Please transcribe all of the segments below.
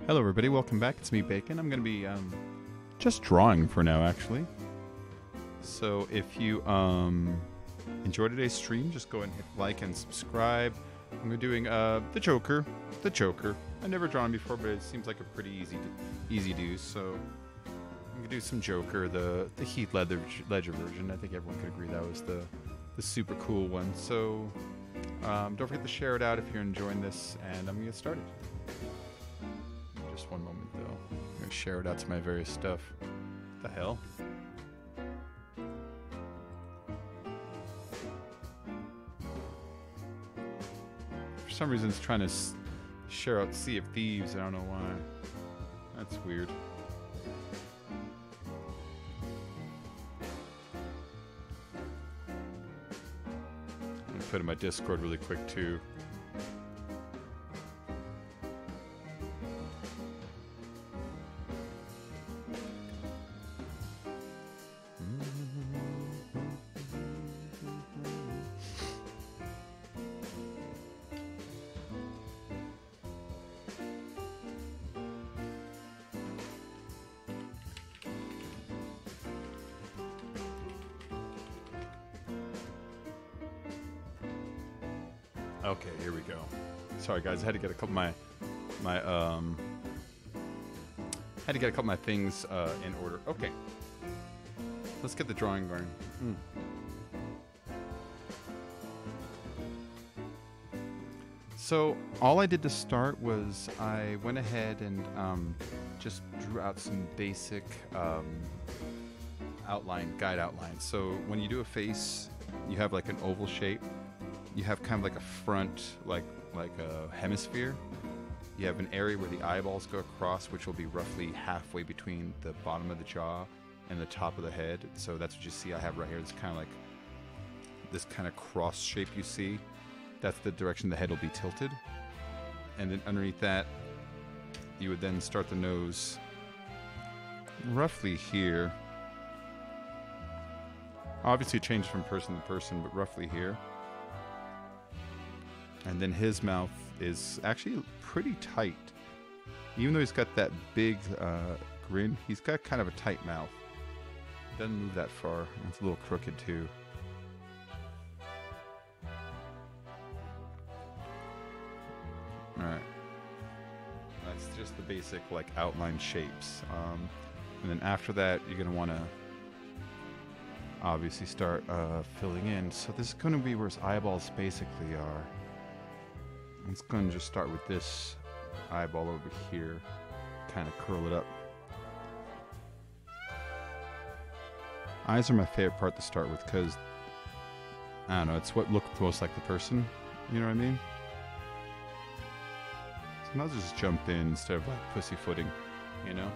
Hello everybody, welcome back. It's me, Bacon. I'm going to be just drawing for now, actually. So if you enjoyed today's stream, just go ahead and hit like and subscribe. I'm going to be doing the Joker. I've never drawn before, but it seems like a pretty easy do. So I'm going to do some Joker, the Heath Ledger version. I think everyone could agree that was the super cool one. So don't forget to share it out if you're enjoying this, and I'm going to get started. Just one moment though. I'm going to share it out to my various stuff. What the hell? For some reason it's trying to share out Sea of Thieves. I don't know why. That's weird. I'm going to put it in my Discord really quick too. Okay, here we go. Sorry guys, I had to get a couple of my things in order. Okay. Let's get the drawing going. So all I did to start was I went ahead and just drew out some basic guide outlines. So when you do a face, you have like an oval shape. You have kind of like a front, like a hemisphere. You have an area where the eyeballs go across, which will be roughly halfway between the bottom of the jaw and the top of the head. So that's what you see I have right here. It's kind of like this kind of cross shape you see. That's the direction the head will be tilted. And then underneath that, you would then start the nose roughly here. Obviously it changes from person to person, but roughly here. And then his mouth is actually pretty tight. Even though he's got that big grin, he's got kind of a tight mouth. Doesn't move that far. It's a little crooked too. Alright. That's just the basic like outline shapes. And then after that, you're going to want to obviously start filling in. So this is going to be where his eyeballs basically are. It's going to just start with this eyeball over here, kind of curl it up. Eyes are my favorite part to start with because, I don't know, it's what looks most like the person, you know what I mean? So I'll just jump in instead of like pussyfooting, you know?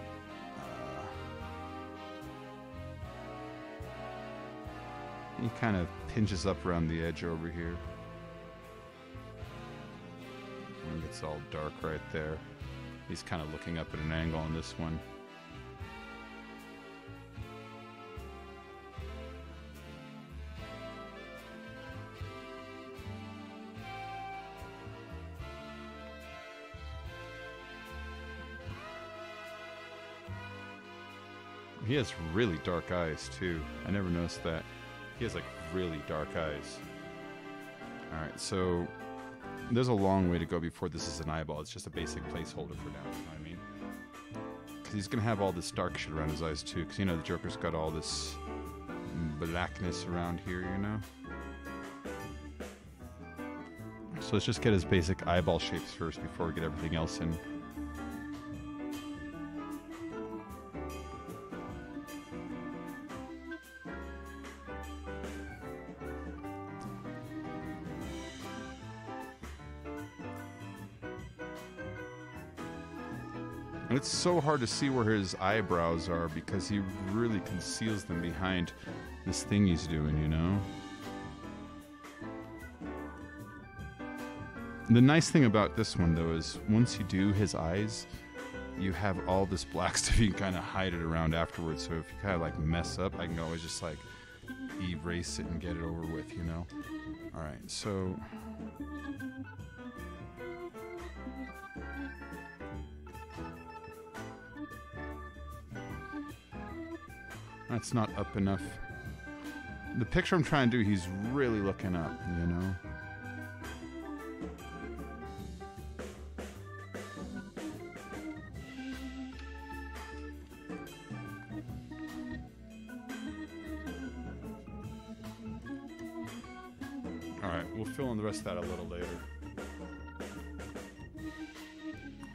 He kind of pinches up around the edge over here. And it's all dark right there. He's kind of looking up at an angle on this one. He has really dark eyes too. I never noticed that. He has like really dark eyes. Alright, so there's a long way to go before this is an eyeball. It's just a basic placeholder for now, you know what I mean? Because he's going to have all this dark shit around his eyes too, because you know the Joker's got all this blackness around here, you know? So let's just get his basic eyeball shapes first before we get everything else in. And it's so hard to see where his eyebrows are because he really conceals them behind this thing he's doing, you know? The nice thing about this one, though, is once you do his eyes, you have all this black stuff you can kind of hide it around afterwards. So if you kind of like mess up, I can always just like erase it and get it over with, you know? Alright, so That's not up enough. The picture I'm trying to do, he's really looking up, you know? Alright, we'll fill in the rest of that a little later.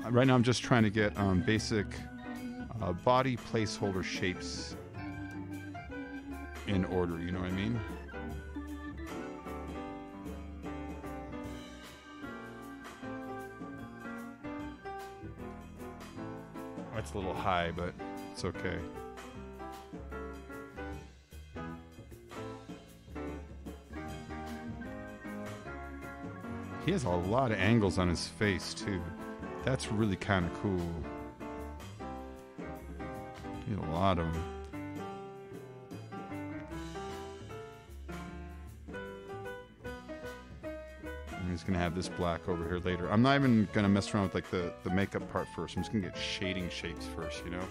Right now I'm just trying to get basic body placeholder shapes in order, you know what I mean? That's a little high, but it's okay. He has a lot of angles on his face too. That's really kind of cool. He had a lot of them. He's gonna have this black over here later. I'm not even gonna mess around with like the makeup part first. I'm just gonna get shading shapes first, you know?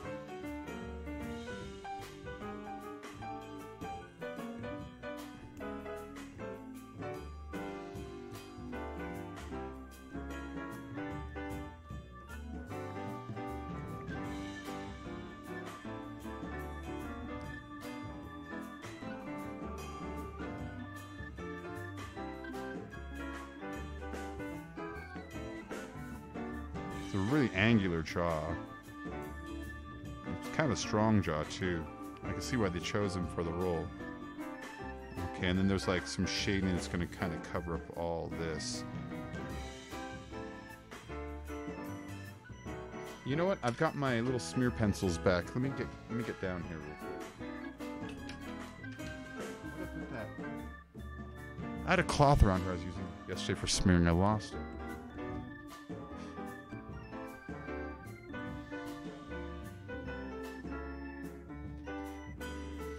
It's a really angular jaw. It's kind of a strong jaw too. I can see why they chose him for the role. Okay, and then there's like some shading that's going to kind of cover up all this. You know what? I've got my little smear pencils back. Let me get down here real quick. What is that? I had a cloth around here I was using yesterday for smearing. I lost it.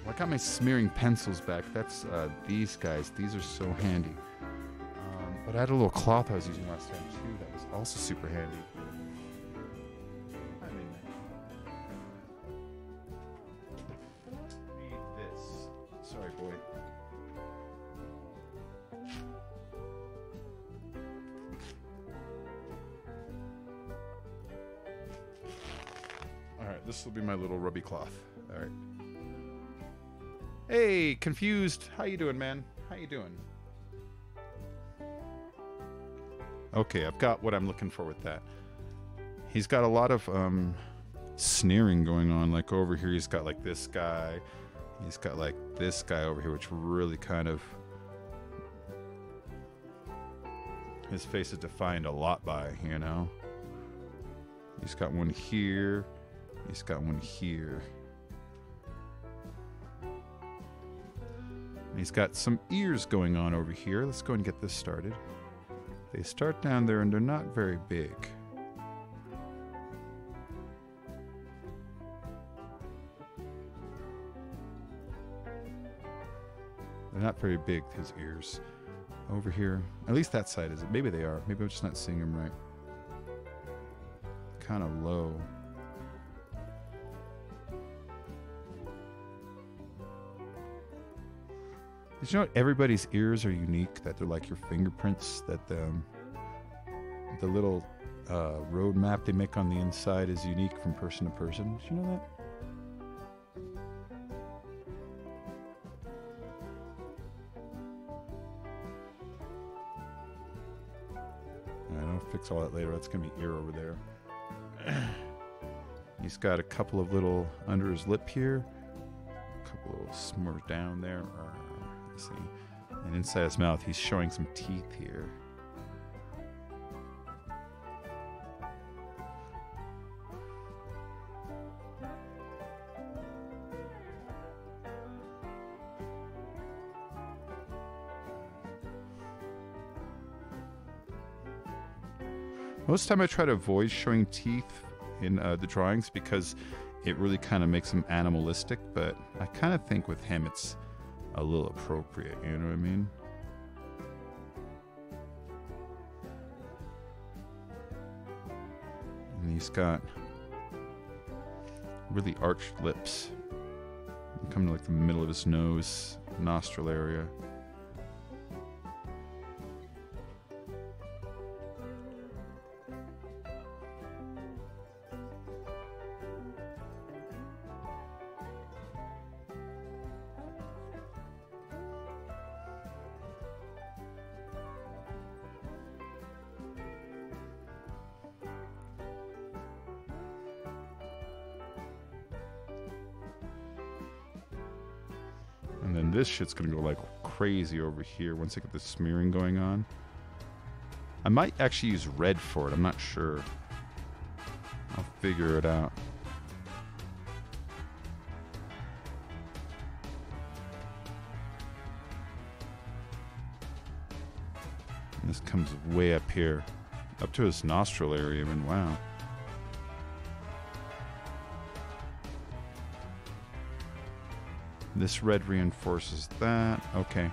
I got my smearing pencils back. That's these guys. These are so handy. But I had a little cloth I was using last time too. That was also super handy. I mean, need this. Sorry, boy. All right, this will be my little rubby cloth. All right. Hey, Confused. How you doing, man? How you doing? Okay, I've got what I'm looking for with that. He's got a lot of sneering going on. Like over here, he's got like this guy. He's got like this guy over here, which really kind of... His face is defined a lot by, you know? He's got one here. He's got one here. He's got some ears going on over here. Let's go and get this started. They start down there and they're not very big. They're not very big, his ears. Over here, at least that side is it. Maybe they are. Maybe I'm just not seeing them right. Kind of low. Did you know everybody's ears are unique? That they're like your fingerprints. That the little road map they make on the inside is unique from person to person. Did you know that? I'll fix all that later. That's gonna be ear over there. He's got a couple of little under his lip here. A couple of little smurs down there. See, and inside his mouth he's showing some teeth here. Most of the time I try to avoid showing teeth in the drawings because it really kind of makes them animalistic, but I kind of think with him it's a little appropriate, you know what I mean? And he's got really arched lips. Come to like the middle of his nose, nostril area. And then this shit's gonna go like crazy over here once I get the smearing going on. I might actually use red for it, I'm not sure. I'll figure it out. And this comes way up here, up to his nostril area, I mean, wow. This red reinforces that. Okay.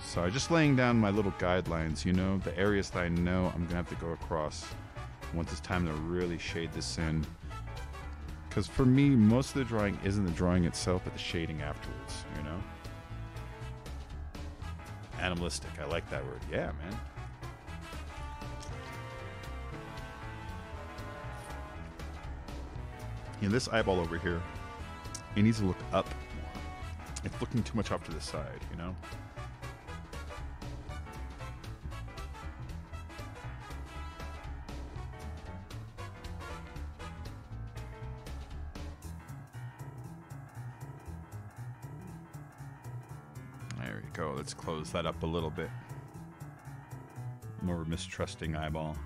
So I'm just laying down my little guidelines, you know, the areas that I know I'm going to have to go across once it's time to really shade this in. Because for me, most of the drawing isn't the drawing itself, but the shading afterwards, you know? Animalistic, I like that word. Yeah, man. You know, this eyeball over here, it needs to look up more. It's looking too much off to the side, you know? There we go. Let's close that up a little bit. More of a mistrusting eyeball.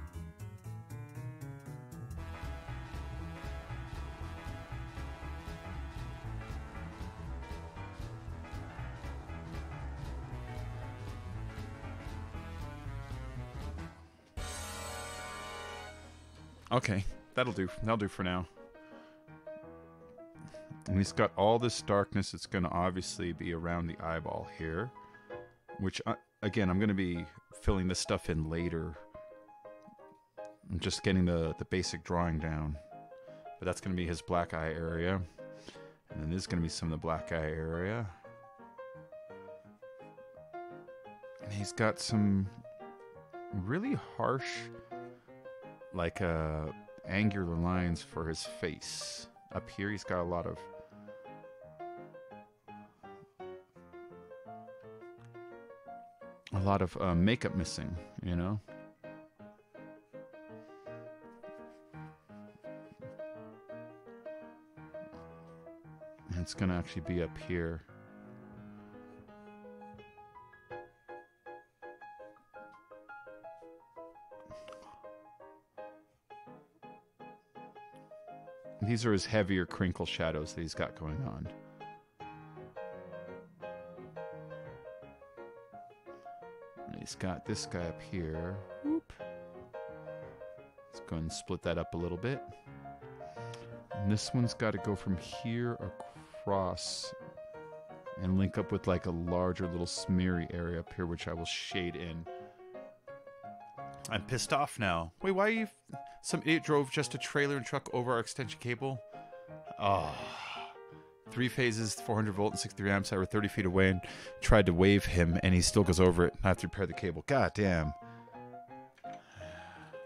Okay, that'll do. That'll do for now. And he's got all this darkness. It's going to obviously be around the eyeball here, which, again, I'm going to be filling this stuff in later. I'm just getting the basic drawing down. But that's going to be his black eye area. And then this is going to be some of the black eye area. And he's got some really harsh, like angular lines for his face. Up here he's got a lot of makeup missing, you know. And it's gonna actually be up here. These are his heavier crinkle shadows that he's got going on. And he's got this guy up here. Whoop. Let's go and split that up a little bit. And this one's got to go from here across and link up with like a larger little smeary area up here, which I will shade in. I'm pissed off now. Wait, why are you... Some idiot drove just a trailer and truck over our extension cable. Oh. 3 phases, 400 volt and 63 amps. I were 30 feet away and tried to wave him, and he still goes over it. I have to repair the cable. God damn.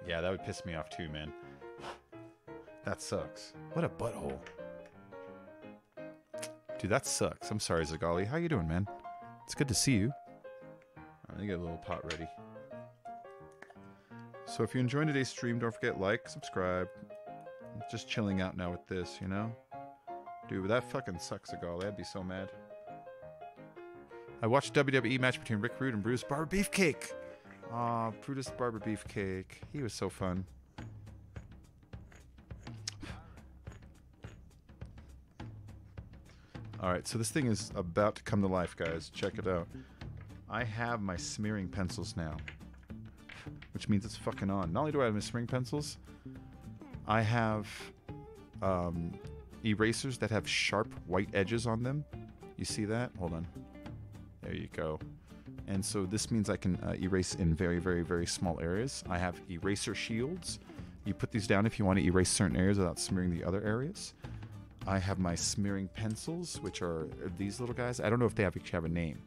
Yeah, that would piss me off too, man. That sucks. What a butthole. Dude, that sucks. I'm sorry, Zagali. How you doing, man? It's good to see you. Let me get a little pot ready. So if you enjoyed today's stream, don't forget like, subscribe. I'm just chilling out now with this, you know? Dude, that fucking sucks, Zagali. I'd be so mad. I watched WWE match between Rick Rude and Brutus Barber Beefcake. Aw, Brutus Barber Beefcake. He was so fun. Alright, so this thing is about to come to life, guys. Check it out. I have my smearing pencils now, which means it's fucking on. Not only do I have my smearing pencils, I have erasers that have sharp white edges on them. You see that? Hold on. There you go. And so this means I can erase in very, very, very small areas. I have eraser shields. You put these down if you want to erase certain areas without smearing the other areas. I have my smearing pencils, which are these little guys. I don't know if they actually have a name,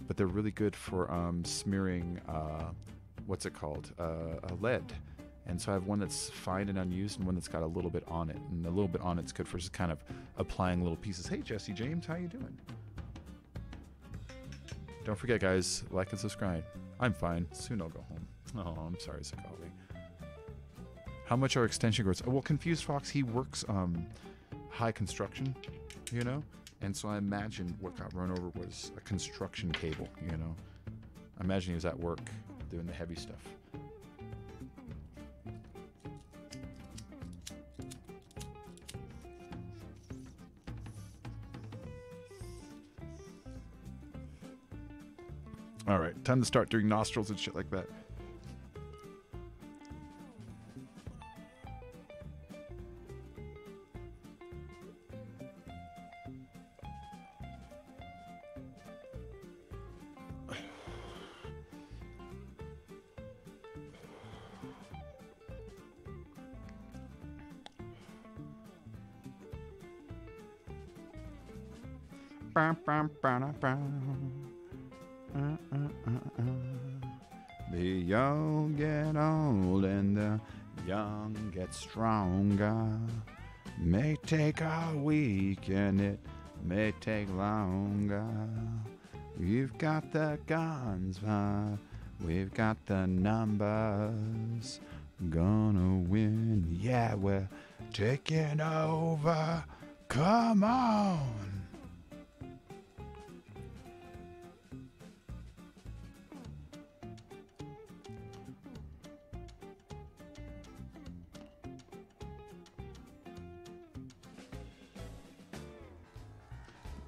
but they're really good for smearing, what's it called, lead. And so I have one that's fine and unused and one that's got a little bit on it. And a little bit on it's good for just kind of applying little pieces. Hey, Jesse James, how you doing? Don't forget, guys, like and subscribe. I'm fine. Soon I'll go home. Oh, I'm sorry, Sakali. How much are extension cords? Well, Confused Fox, he works high construction, you know? And so I imagine what got run over was a construction cable, you know? I imagine he was at work doing the heavy stuff. All right, time to start doing nostrils and shit like that. The young get old and the young get stronger. May take a week and it may take longer. We've got the guns, but we've got the numbers. Gonna win, yeah, we're taking over. Come on.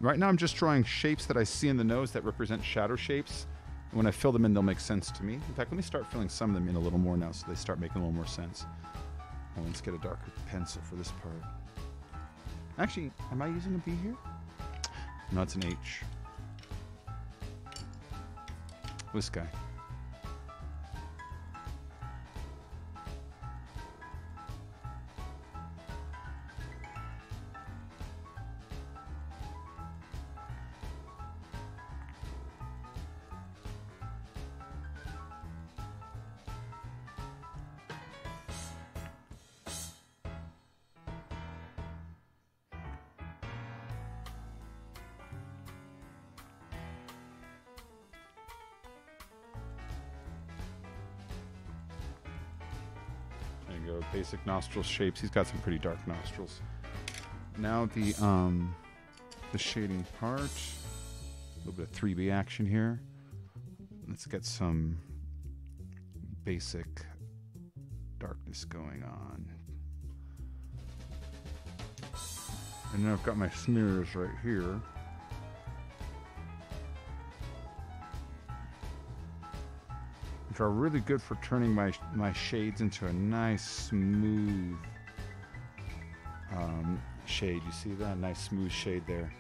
Right now I'm just drawing shapes that I see in the nose that represent shadow shapes. When I fill them in, they'll make sense to me. In fact, let me start filling some of them in a little more now so they start making a little more sense. And let's get a darker pencil for this part. Actually, am I using a B here? No, it's an H. This guy. Basic nostril shapes. He's got some pretty dark nostrils. Now the shading part. A little bit of 3B action here. Let's get some basic darkness going on. And then I've got my smears right here. Which are really good for turning my shades into a nice smooth shade. You see that? Nice smooth shade there.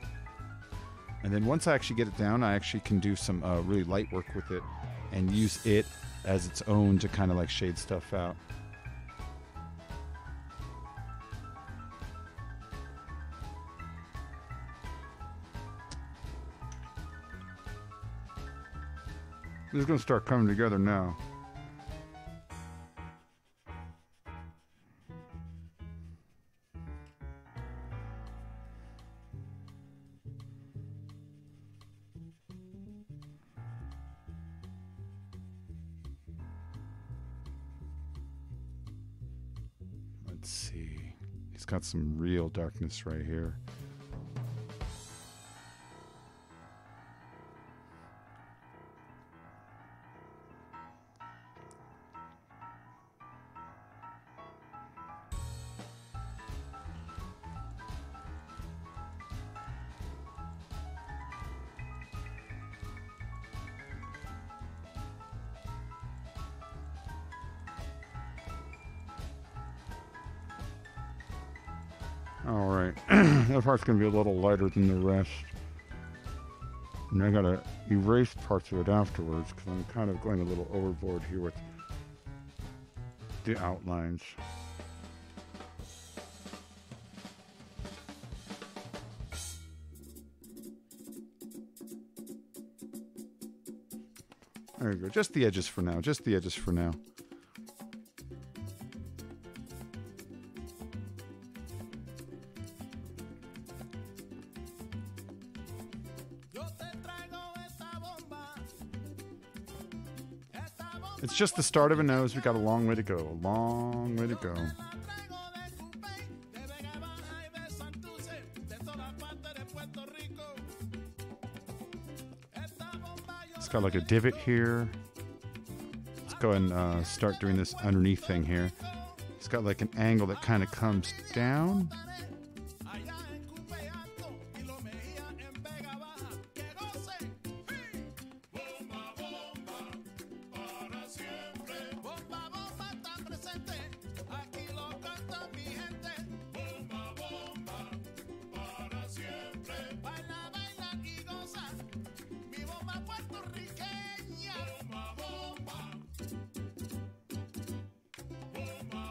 And then once I actually get it down, I actually can do some really light work with it and use it as its own to kind of like shade stuff out. This is going to start coming together now. Let's see. He's got some real darkness right here. Alright, that part's going to be a little lighter than the rest. And I gotta erase parts of it afterwards because I'm kind of going a little overboard here with the outlines. There you go. Just the edges for now. Just the edges for now. It's just the start of a nose. We got a long way to go. A long way to go. It's got like a divot here. Let's go and start doing this underneath thing here. It's got like an angle that kind of comes down.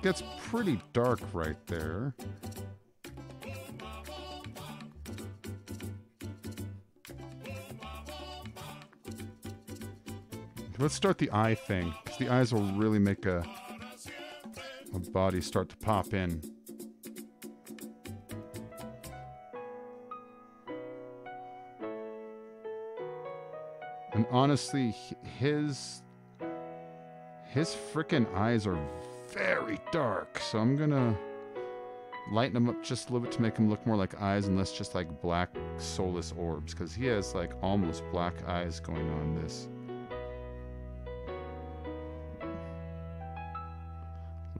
Gets pretty dark right there. Let's start the eye thing, because the eyes will really make a body start to pop in. And honestly, his frickin' eyes are very dark, so I'm gonna lighten them up just a little bit to make them look more like eyes and less just like black soulless orbs, because he has like almost black eyes going on this.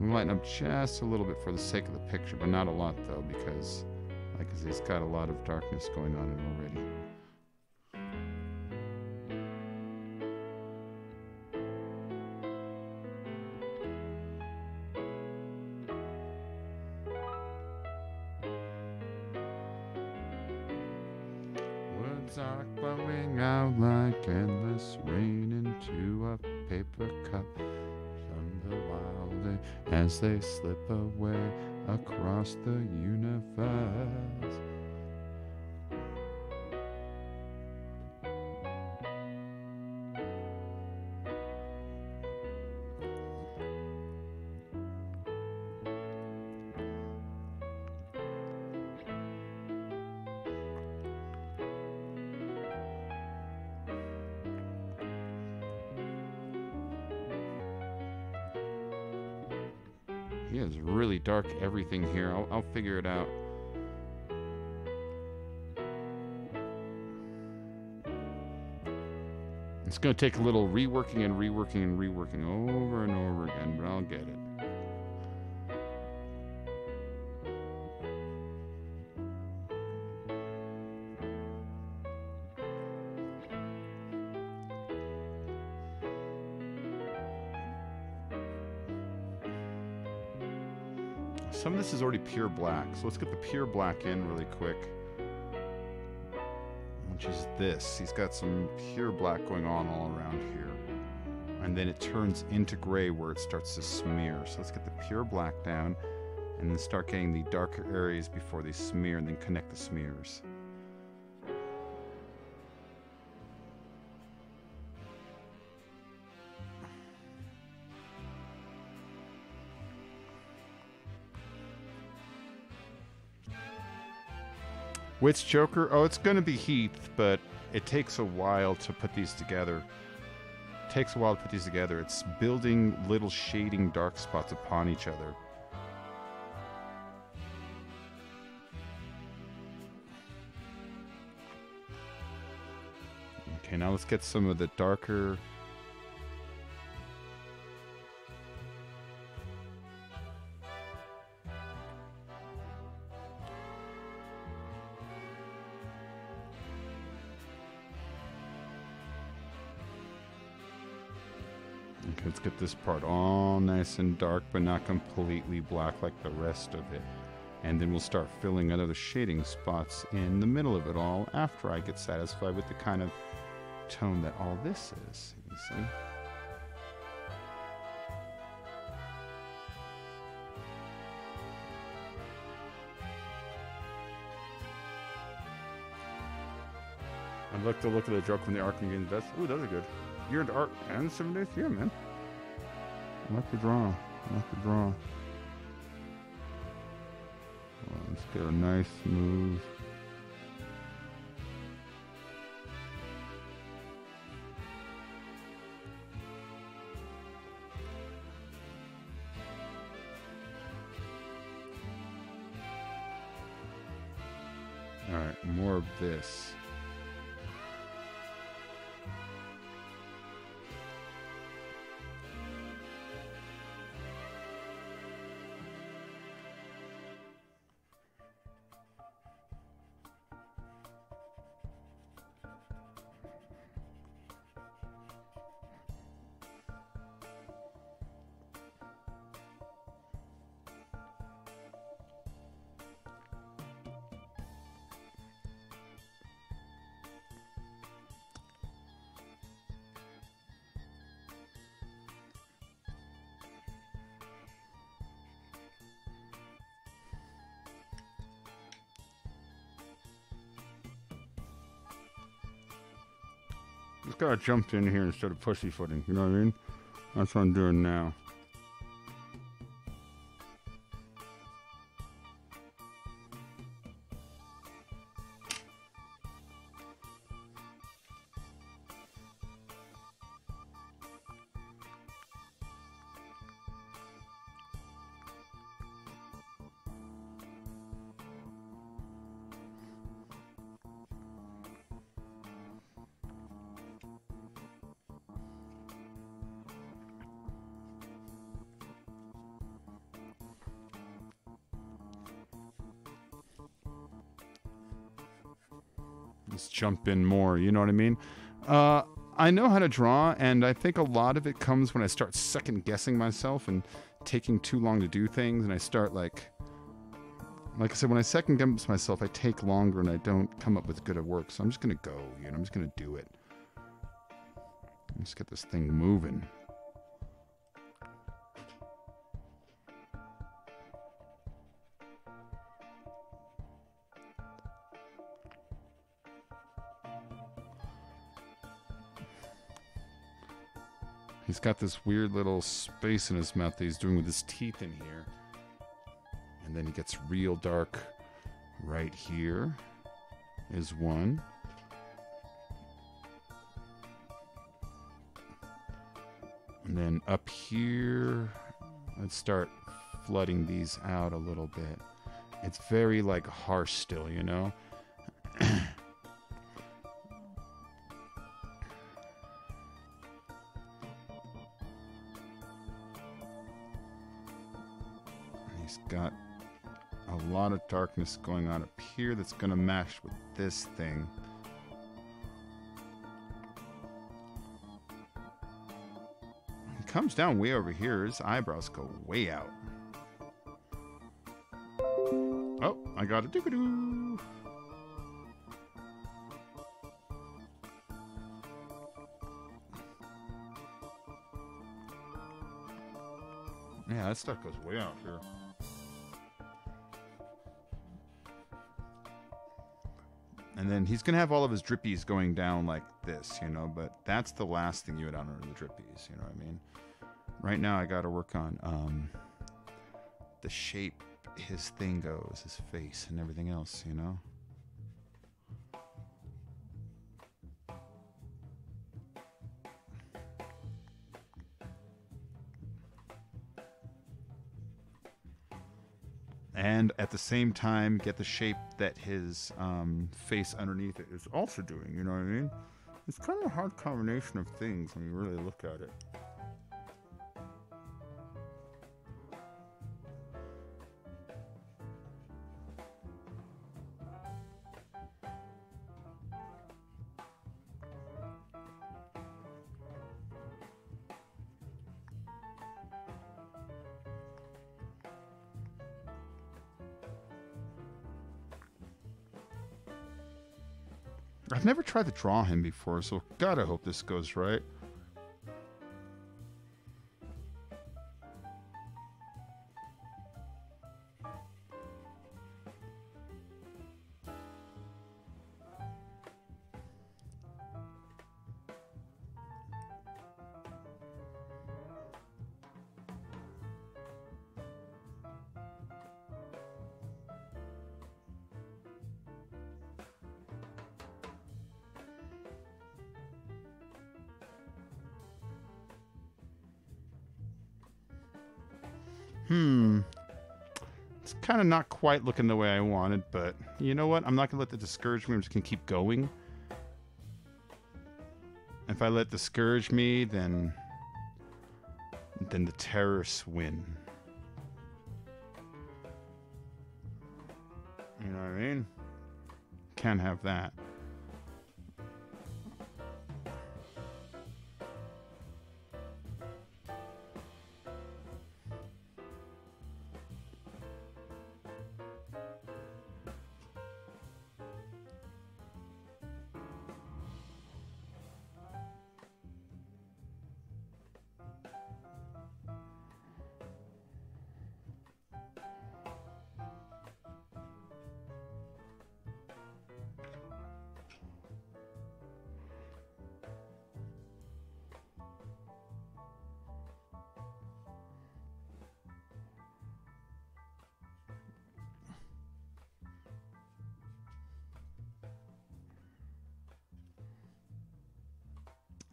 I'm gonna lighten up just a little bit for the sake of the picture, but not a lot though, because like I said, he's got a lot of darkness going on in already. Are flowing out like endless rain into a paper cup from the wild as they slip away across the universe. He has really dark everything here. I'll figure it out. It's going to take a little reworking and reworking and reworking over and over again, but I'll get it. Some of this is already pure black, so let's get the pure black in really quick. Which is this. He's got some pure black going on all around here. And then it turns into gray where it starts to smear. So let's get the pure black down and then start getting the darker areas before they smear and then connect the smears. Which Joker? Oh, it's going to be Heath, but it takes a while to put these together. It takes a while to put these together. It's building little shading dark spots upon each other. Okay, now let's get some of the darker... Okay, let's get this part all nice and dark, but not completely black like the rest of it. And then we'll start filling other shading spots in the middle of it all after I get satisfied with the kind of tone that all this is, you see? I like the look of the joke when the arc again does. Ooh, those are good. You're into art and 7 days? Yeah, man. I like the draw. I like the draw. Well, let's get a nice smooth. Alright, more of this. Just gotta jump in here instead of pussyfooting, you know what I mean? That's what I'm doing now. Let's jump in more, you know what I mean? I know how to draw, and I think a lot of it comes when I start second guessing myself and taking too long to do things, and I start like I said, when I second guess myself, I take longer and I don't come up with good work. So I'm just gonna go, you know, I'm just gonna do it. Let's get this thing moving. He's got this weird little space in his mouth that he's doing with his teeth in here. And then he gets real dark right here is one. And then up here, let's start flooding these out a little bit. It's very like harsh still, you know? He's got a lot of darkness going on up here that's going to match with this thing. He comes down way over here. His eyebrows go way out. Oh, I got a doo-doo. Yeah, that stuff goes way out here. And then he's going to have all of his drippies going down like this, you know, but that's the last thing you would honor the drippies, you know what I mean? Right now I got to work on the shape his thing goes, his face and everything else, you know? And at the same time, get the shape that his face underneath it is also doing, you know what I mean? It's kind of a hard combination of things when you really look at it. I've never tried to draw him before, so God, I hope this goes right. It's kind of not quite looking the way I wanted, but you know what? I'm not going to let that discourage me. I'm just going to keep going. If I let discourage me, then the terrorists win. You know what I mean? Can't have that.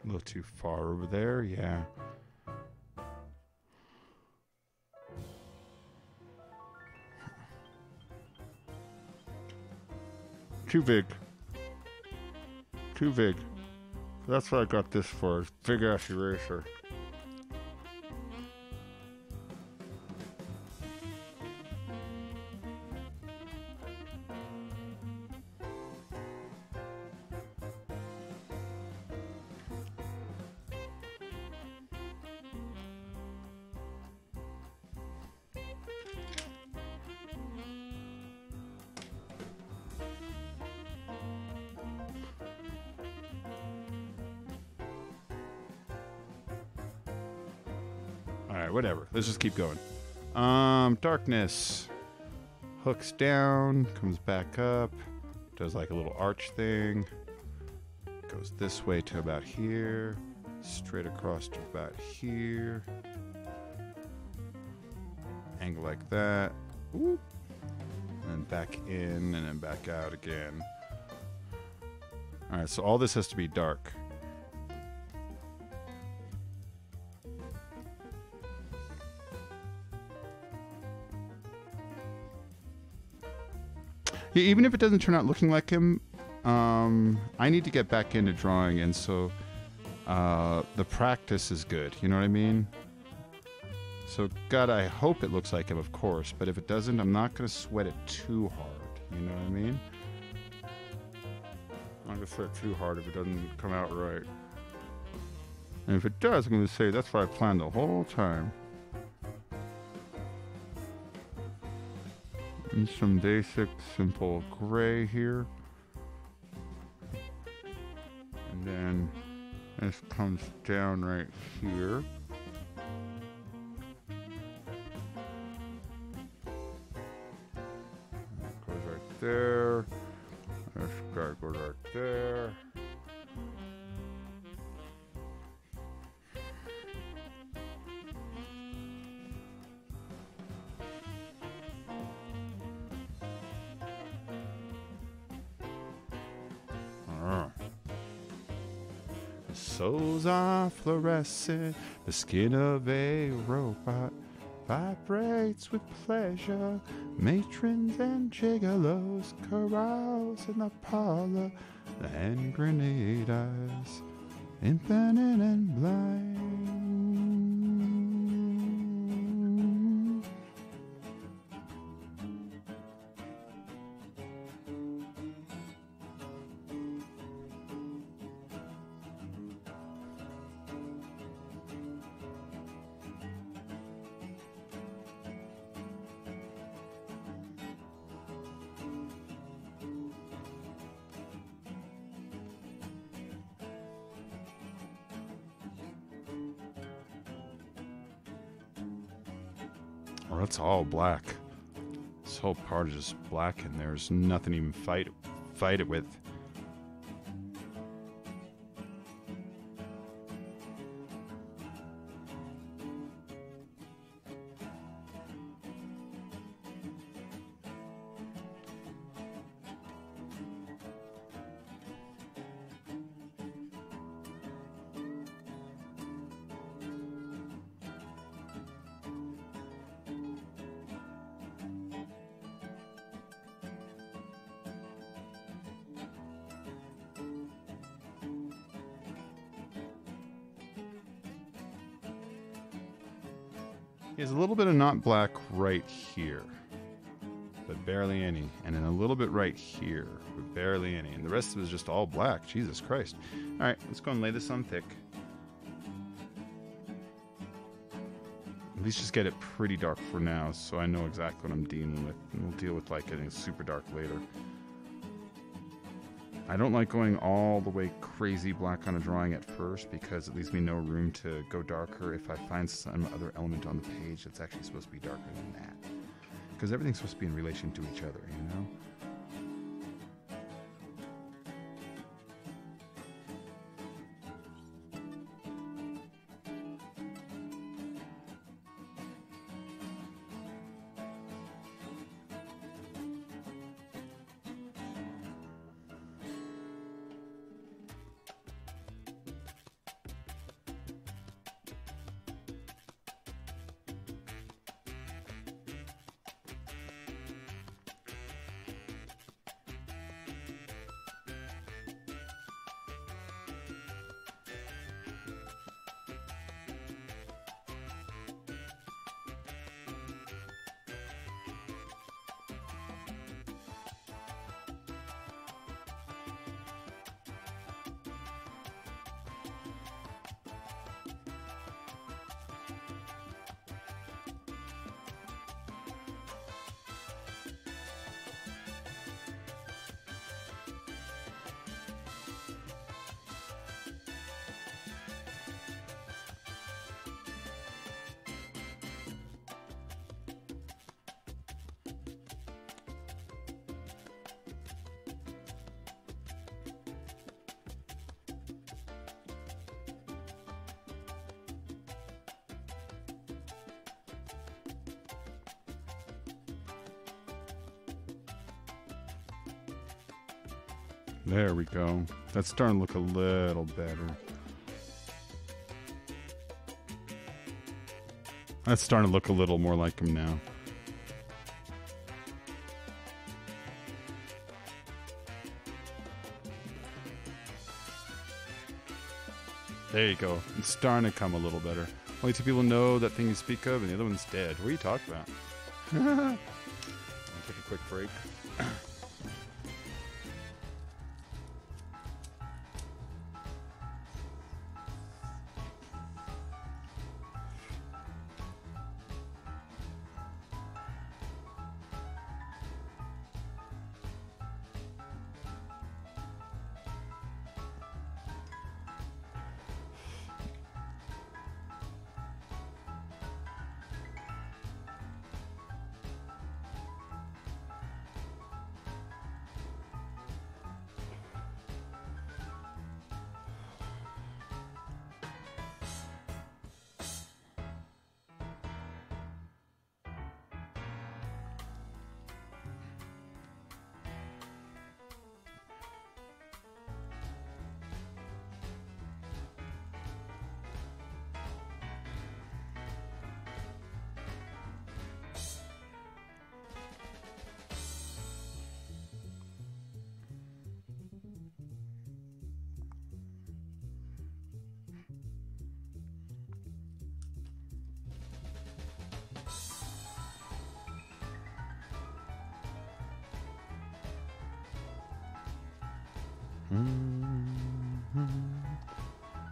A little too far over there, yeah. Too big. Too big. That's what I got this for, big ass eraser. Alright, whatever. Let's just keep going. Darkness. Hooks down, comes back up, does like a little arch thing. Goes this way to about here. Straight across to about here. Angle like that. Ooh. And then back in and then back out again. Alright, so all this has to be dark. Yeah, even if it doesn't turn out looking like him, I need to get back into drawing, and so the practice is good. You know what I mean? So, God, I hope it looks like him, of course, but if it doesn't, I'm not going to sweat it too hard. You know what I mean? I'm not going to sweat it too hard if it doesn't come out right. And if it does, I'm going to say that's what I planned the whole time. And some basic, simple gray here. And then this comes down right here. That goes right there. This guy goes right there. The souls are fluorescent, the skin of a robot vibrates with pleasure. Matrons and gigolos carouse in the parlor. The hand grenade eyes, infinite and blind. Oh, that's all black. This whole part is just black, and there's nothing to even fight it with. He has a little bit of not black right here, but barely any. And then a little bit right here, but barely any. And the rest of it is just all black. Jesus Christ. All right, let's go and lay this on thick. At least just get it pretty dark for now, so I know exactly what I'm dealing with. And we'll deal with like getting super dark later. I don't like going all the way crazy black on a drawing at first because it leaves me no room to go darker if I find some other element on the page that's actually supposed to be darker than that. Because everything's supposed to be in relation to each other, you know? There we go. That's starting to look a little better. That's starting to look a little more like him now. There you go. It's starting to come a little better. Only two people know that thing you speak of, and the other one's dead. What are you talking about? I'll take a quick break.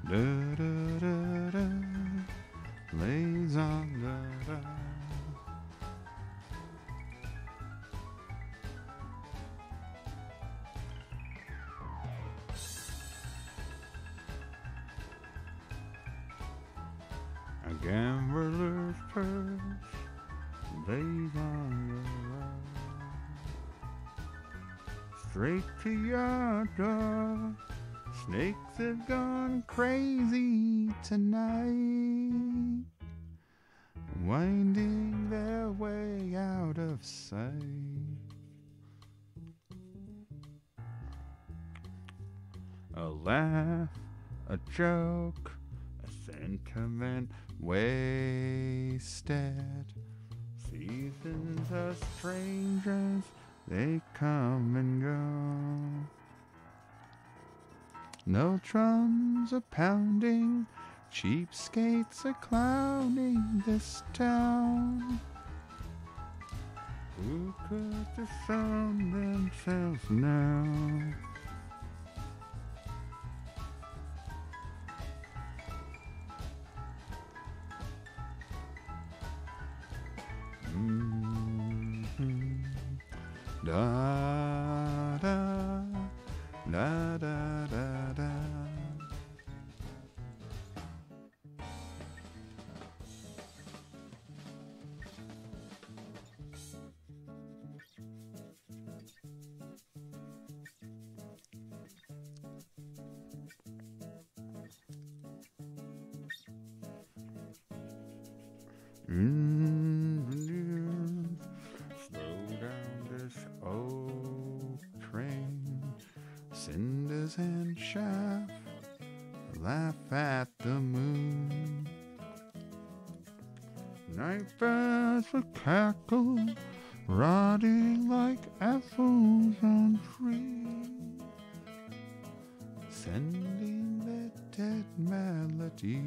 Da, da, da, da. Lays on da, da. A gambler's purse lays on your road. Straight to your door. Snakes have gone crazy tonight, winding their way out of sight. A laugh, a joke, a sentiment wasted. Seasons are strangers, they come and go. No drums are pounding, cheapskates are clowning this town. Who could disown themselves now? Da da da da da da. Slow down this old train. Cinders and chaff laugh at the moon. Night birds will cackle, rotting like apples on trees, sending their dead melody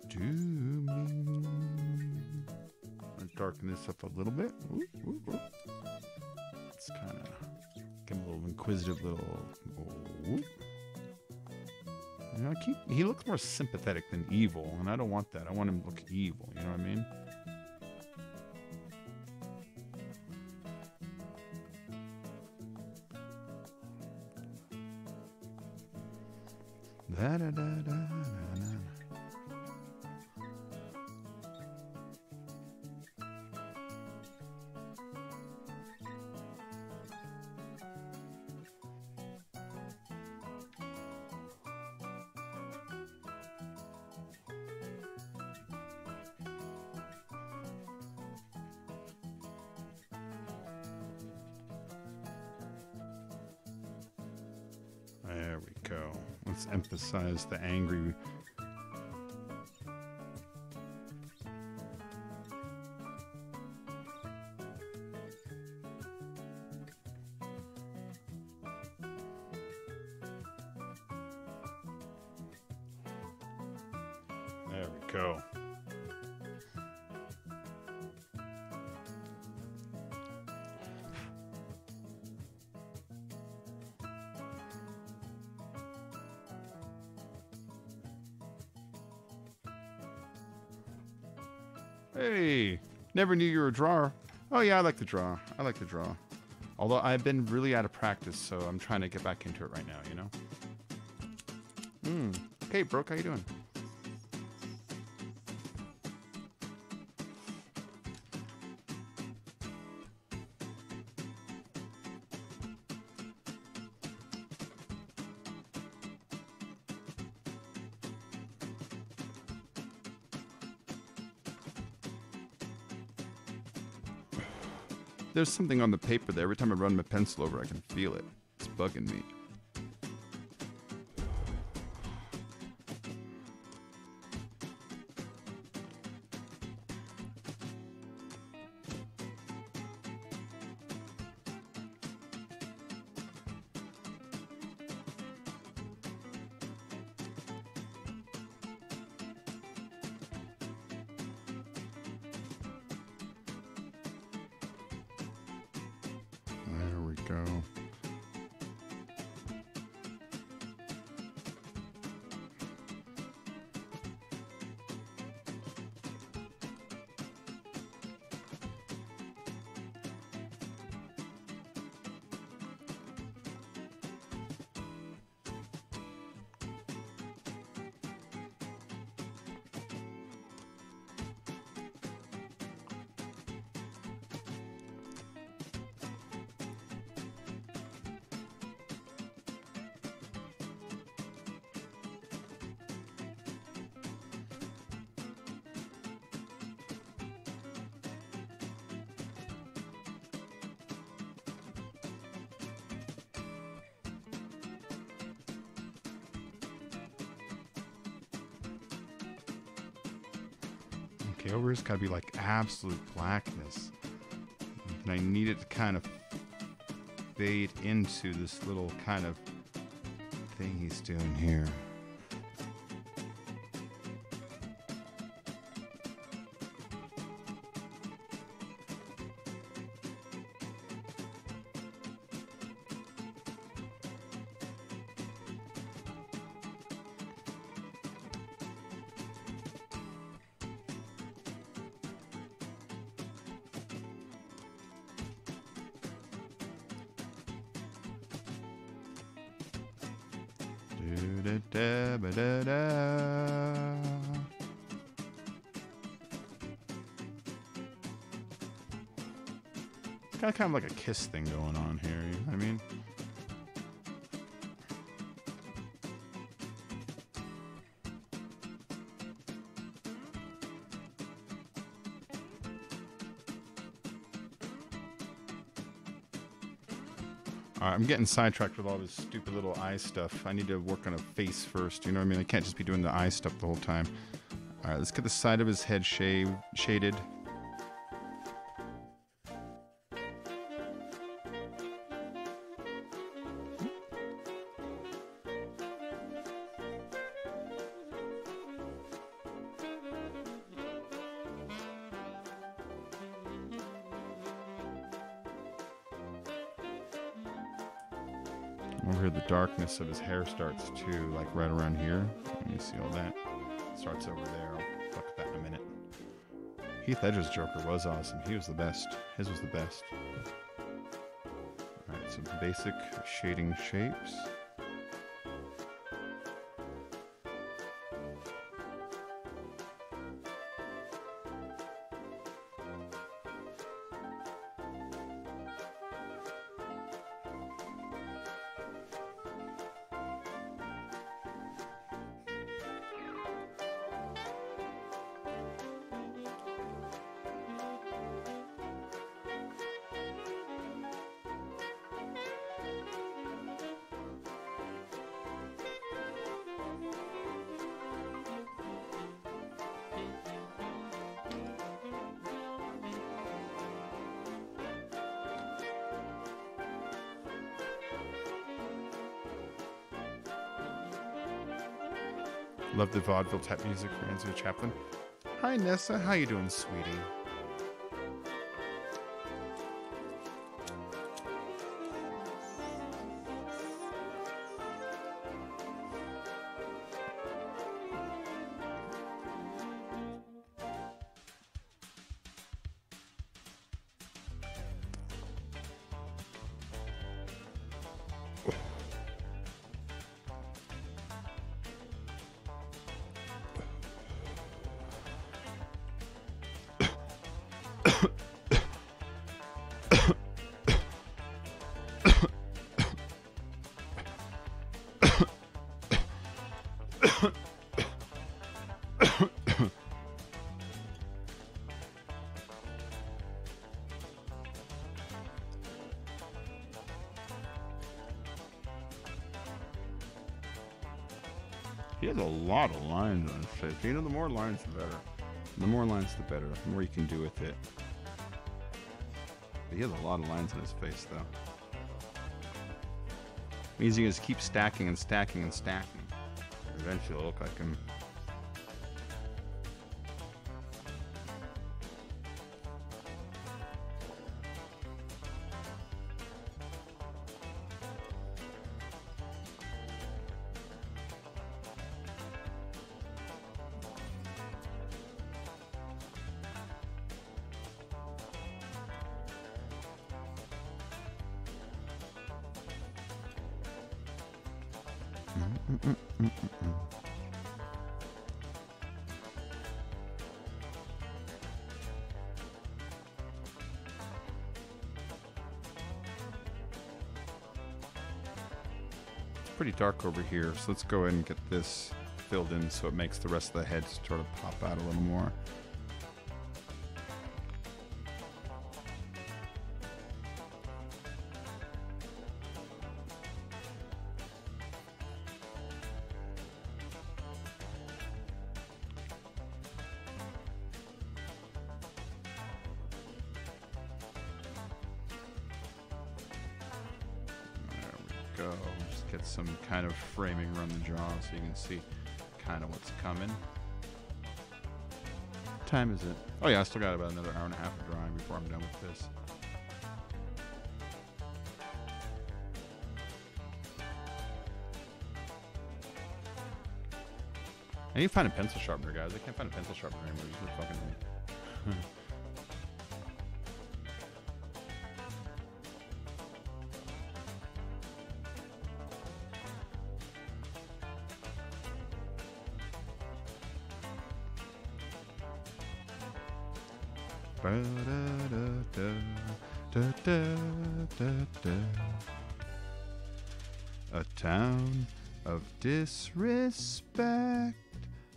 to me. I'll darken this up a little bit. Ooh, ooh, ooh. It's kind of give him a little inquisitive little. Ooh. You know, he looks more sympathetic than evil, and I don't want that. I want him to look evil. You know what I mean? Da da da da da da. There we go. Let's emphasize the angry. There we go. Hey, never knew you were a drawer. Oh yeah, I like to draw. I like to draw. Although I've been really out of practice, so I'm trying to get back into it right now, you know? Hey, Brooke, how you doing? There's something on the paper there. Every time I run my pencil over, I can feel it. It's bugging me. There we go. Okay, over here's gotta be like absolute blackness. And I need it to kind of fade into this little kind of thing he's doing here. It's kind of like a kiss thing going on here, you know what I mean? Alright, I'm getting sidetracked with all this stupid little eye stuff. I need to work on a face first, you know what I mean? I can't just be doing the eye stuff the whole time. Alright, let's get the side of his head shaded. Over here, the darkness of his hair starts too, like right around here. You see all that? Starts over there. I'll look at that in a minute. Heath Ledger's Joker was awesome. He was the best. His was the best. Alright, some basic shading shapes. Love the vaudeville type music for Andrew Chaplin. Hi Nessa, how you doing, sweetie? He has a lot of lines on his face. You know, the more lines, the better. The more lines, the better. The more you can do with it. But he has a lot of lines on his face, though. Means you just keep stacking and stacking and stacking. Eventually, it'll look like him. Pretty dark over here, so let's go ahead and get this filled in so it makes the rest of the head sort of pop out a little more. go. Just get some kind of framing around the jaw so you can see kind of what's coming. What time is it? Oh yeah, I still got about another hour and a half of drawing before I'm done with this. I need to find a pencil sharpener, guys. I can't find a pencil sharpener anymore. Just look fucking me. A town of disrespect.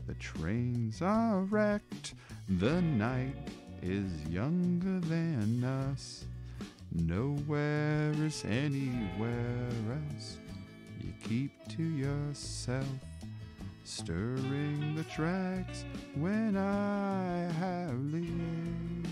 The trains are wrecked. The night is younger than us. Nowhere is anywhere else. You keep to yourself, stirring the tracks when I have lived.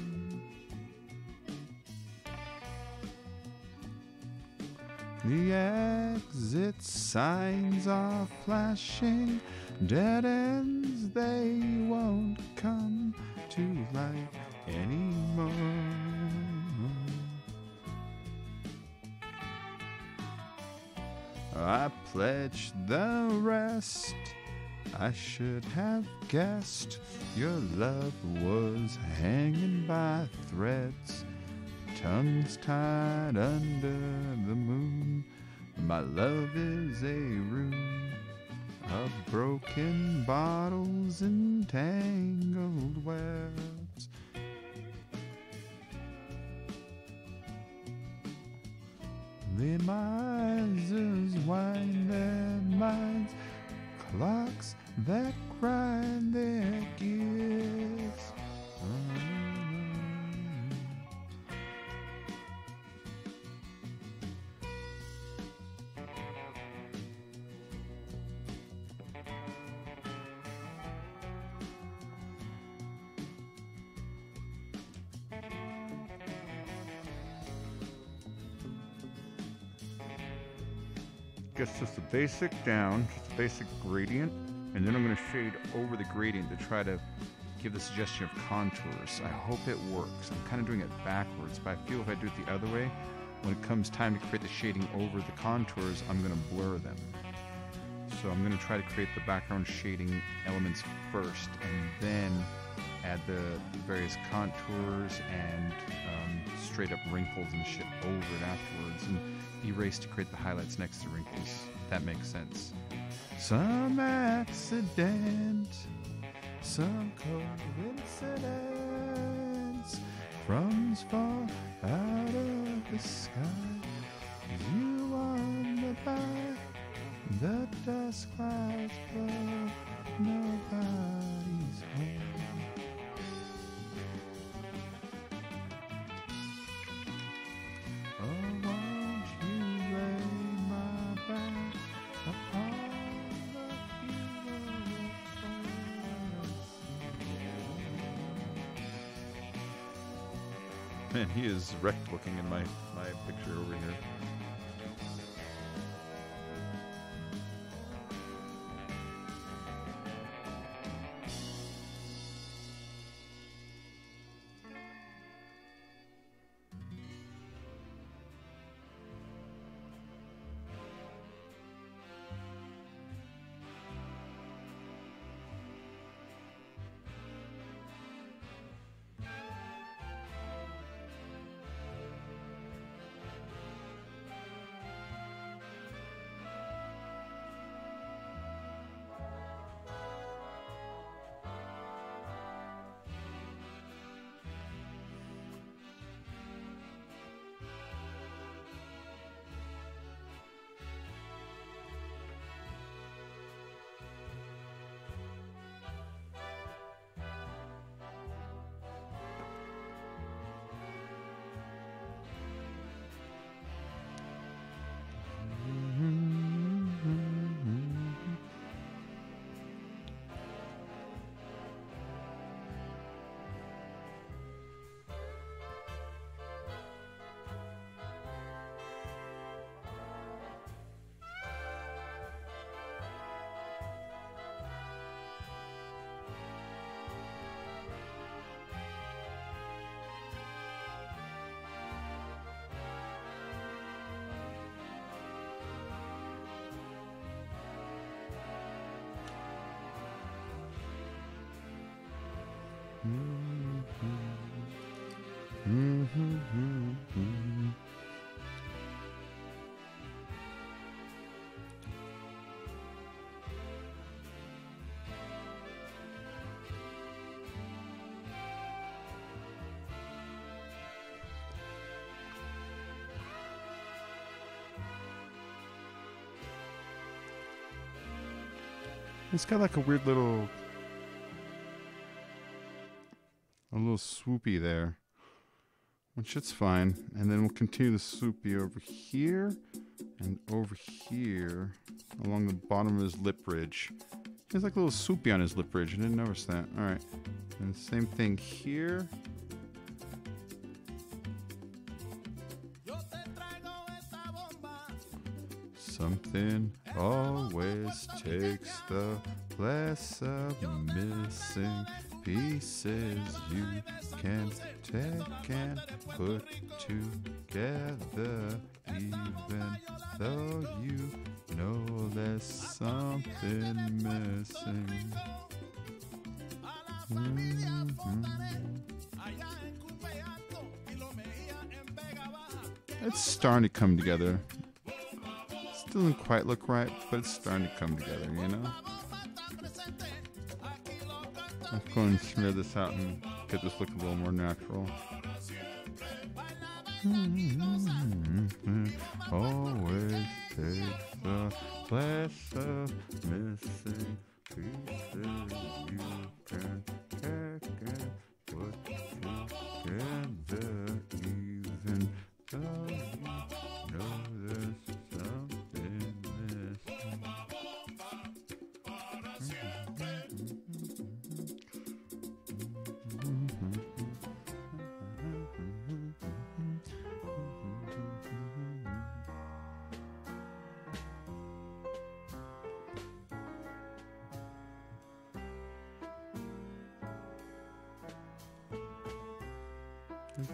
The exit signs are flashing, dead ends they won't come to light anymore. I pledged the rest. I should have guessed your love was hanging by threads, tongues tied under the moon. My love is a room of broken bottles and tangled webs. The misers wind their minds, clocks that grind their gears. Gets just a basic down, just a basic gradient, and then I'm going to shade over the gradient to try to give the suggestion of contours. I hope it works. I'm kind of doing it backwards, but I feel if I do it the other way, when it comes time to create the shading over the contours, I'm going to blur them. So I'm going to try to create the background shading elements first, and then add the various contours and straight up wrinkles and shit over it afterwards, and erase to create the highlights next to wrinkles. That makes sense. Some accident, some coincidence, crumbs fall out of the sky. You wonder by the dust clouds blow, nobody's home. Man, he is wrecked looking in my picture over here. It's got like a weird little, a little swoopy there, which it's fine. And then we'll continue the swoopy over here and over here along the bottom of his lip ridge. There's like a little swoopy on his lip ridge. I didn't notice that. All right. And the same thing here. Something always takes the place of missing pieces you can take and put together, even though you know there's something missing. It's starting to come together. Still doesn't quite look right, but it's starting to come together, you know? Let's go and smear this out and get this look a little more natural. Always takes the place of missing pieces you can take and put together, even though you know there's something missing.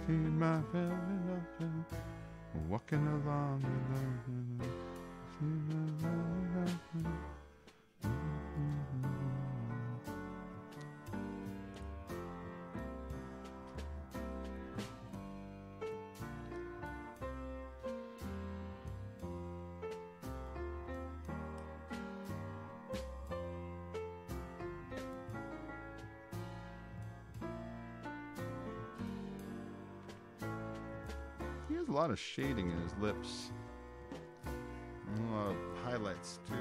See my family walking along the He has a lot of shading in his lips. And a lot of highlights too.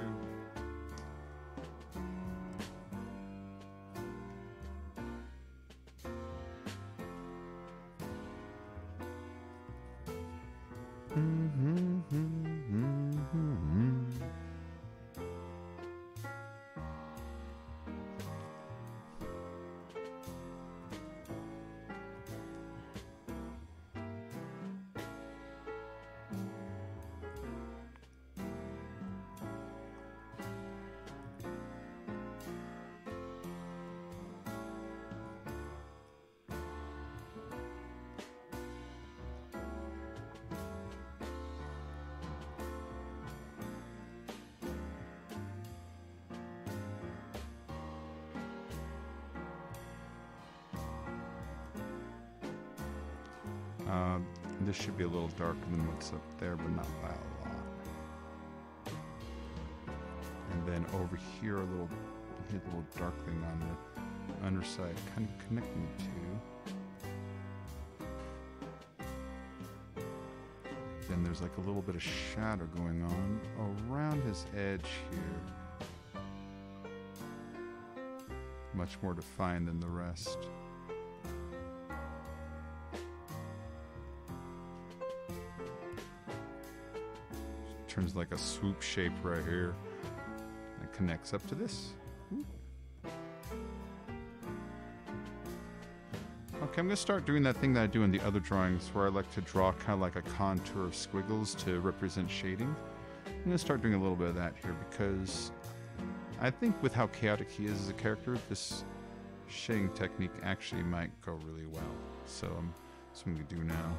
This should be a little darker than what's up there, but not by a lot. And then over here, a little dark thing on the underside, kind of connecting the two. Then there's like a little bit of shadow going on around his edge here. Much more defined than the rest. Turns like a swoop shape right here. It connects up to this. Ooh. Okay, I'm gonna start doing that thing that I do in the other drawings where I like to draw kind of like a contour of squiggles to represent shading. I'm gonna start doing a little bit of that here because I think with how chaotic he is as a character, this shading technique actually might go really well. So that's what I'm gonna do now.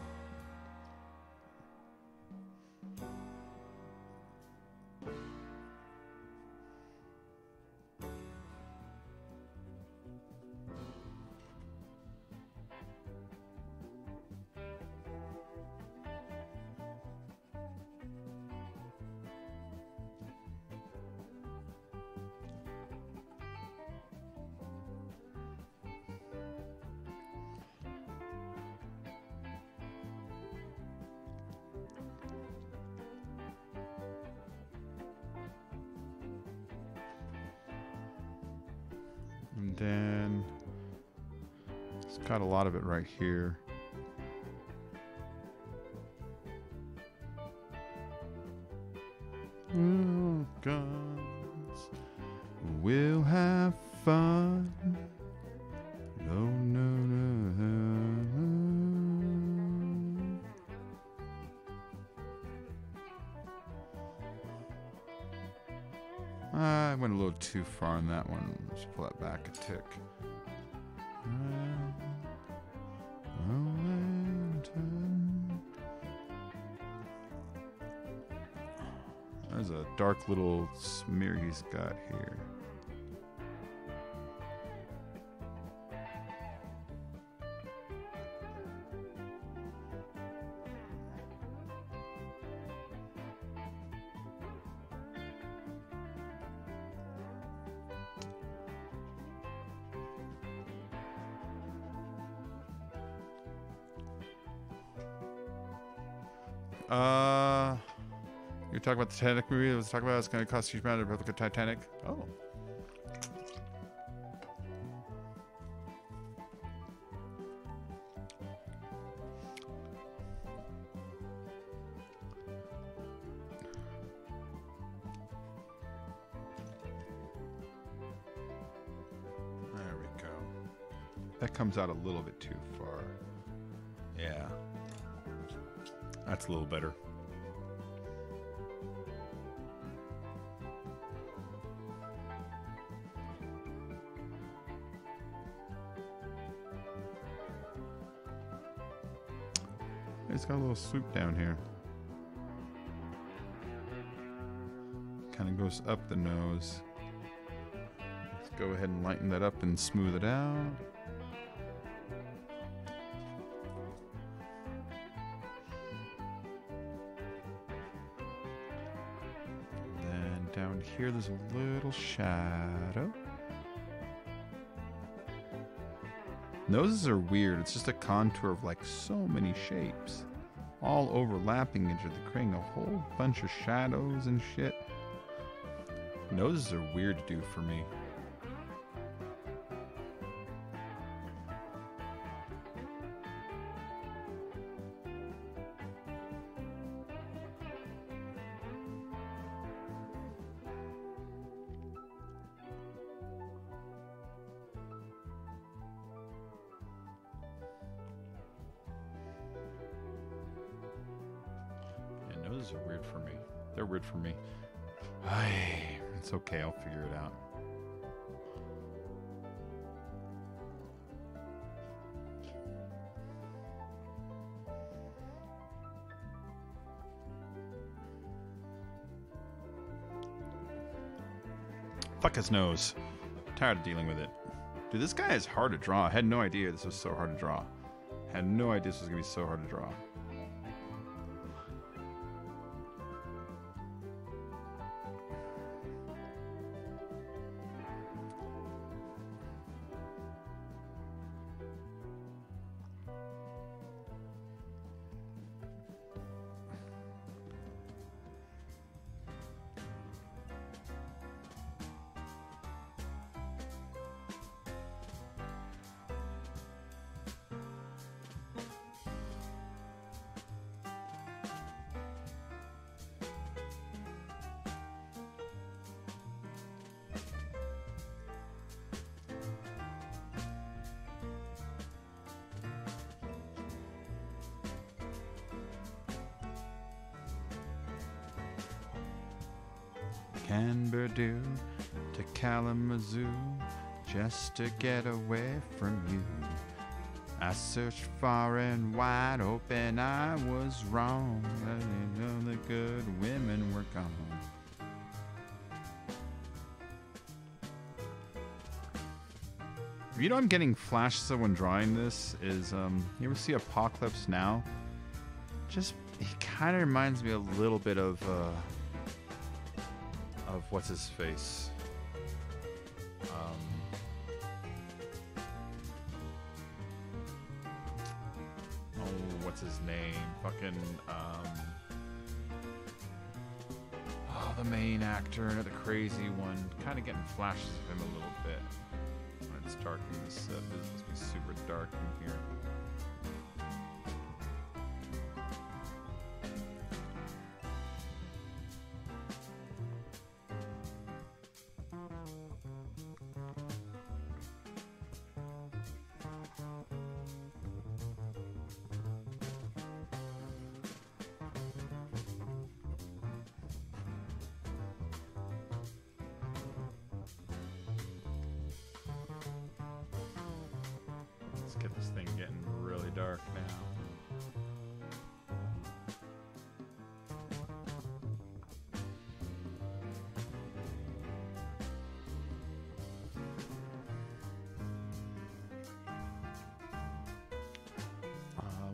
And then it's got a lot of it right here. Oh, guns, we'll have fun. No, no, no. I went a little too far on that one. Let's pull that back a tick. There's a dark little smear he's got here. You're talking about the Titanic movie. I was talking about it's going to cost a huge amount to replicate Titanic. Oh. There we go. That comes out a little bit too far. Yeah. That's a little better. It's got a little swoop down here. Kind of goes up the nose. Let's go ahead and lighten that up and smooth it out. And then down here there's a little shadow. Noses are weird. It's just a contour of like so many shapes, all overlapping into the creating a whole bunch of shadows and shit. Noses are weird to do for me. Those are weird for me. They're weird for me. It's okay, I'll figure it out. Fuck his nose. Tired of dealing with it. Dude, this guy is hard to draw. I had no idea this was so hard to draw. Had no idea this was gonna be so hard to draw. Canberra to Kalamazoo just to get away from you. I searched far and wide, hoping I was wrong. I didn't know the good women were gone. You know I'm getting flashes of when drawing this is, you ever see Apocalypse Now? Just, he kind of reminds me a little bit of what's his face? What's his name? Fucking, the main actor, the crazy one. Kind of getting flashes of him a little bit when it's dark in this. This is supposed to be super dark in here. Let's get this thing getting really dark now.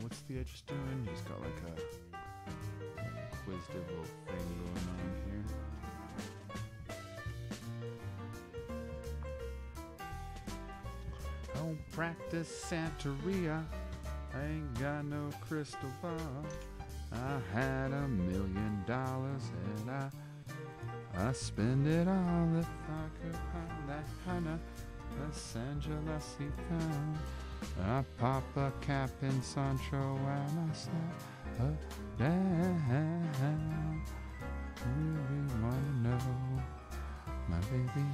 What's the edge doing? He's got like a inquisitive little thing going on here. I don't practice Santeria. I ain't got no crystal ball. I had $1 million and I spend it all if I could find that kind of Los Angeles town. I pop a cap in Sancho and I say, down. Really wanna know, my baby.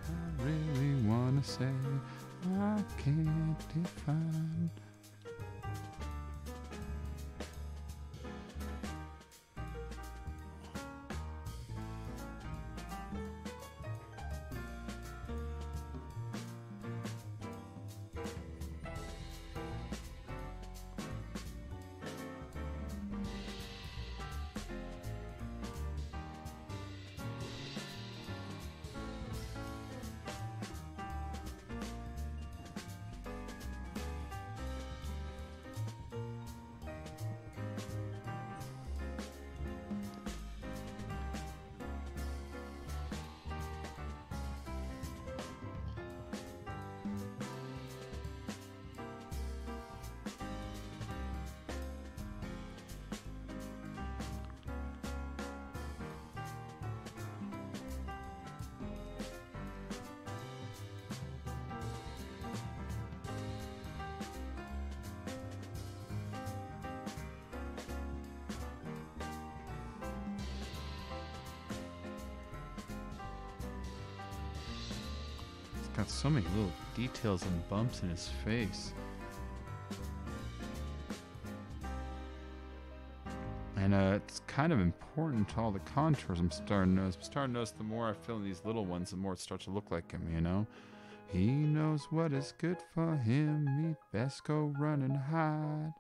I really wanna say, I can't define. Got so many little details and bumps in his face. And it's kind of important to all the contours I'm starting to notice. I'm starting to notice the more I fill in these little ones, the more it starts to look like him, you know? He knows what is good for him. He'd best go run and hide.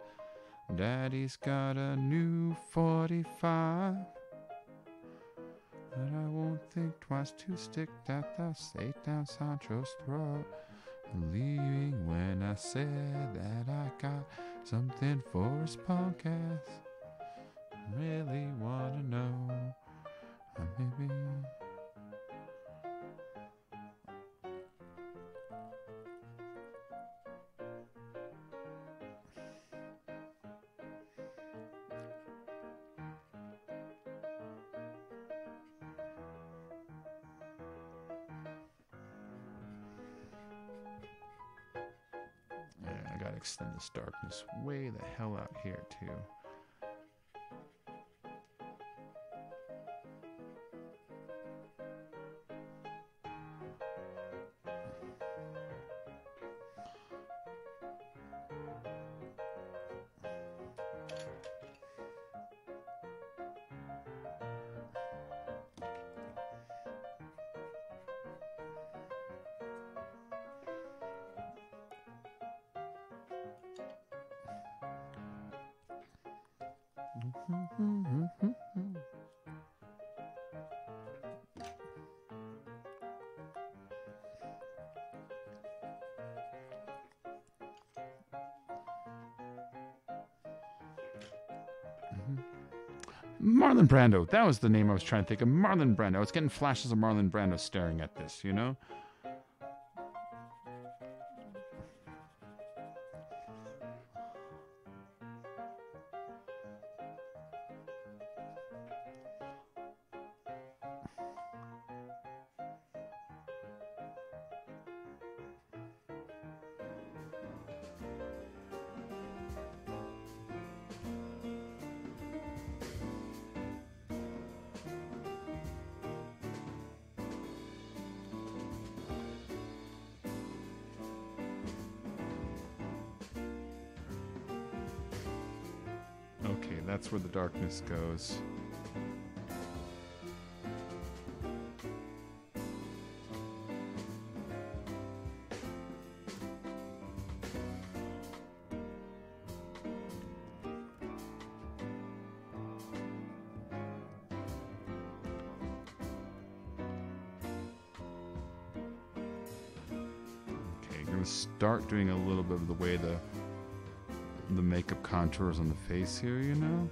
Daddy's got a new 45. But I won't think twice to stick that thou say down Sancho's throat. Leaving when I said that I got something for his punk ass. Really wanna know, maybe. I gotta extend this darkness way the hell out here too. Marlon Brando. That was the name I was trying to think of. Marlon Brando. I was getting flashes of Marlon Brando staring at this, you know? that's where the darkness goes. Start doing a little bit of the way the makeup contours on the face here, you know?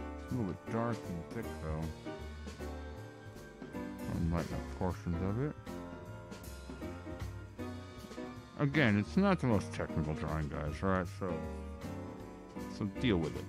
A little bit dark and thick though. On lighten up portions of it. Again, it's not the most technical drawing, guys, alright? So deal with it.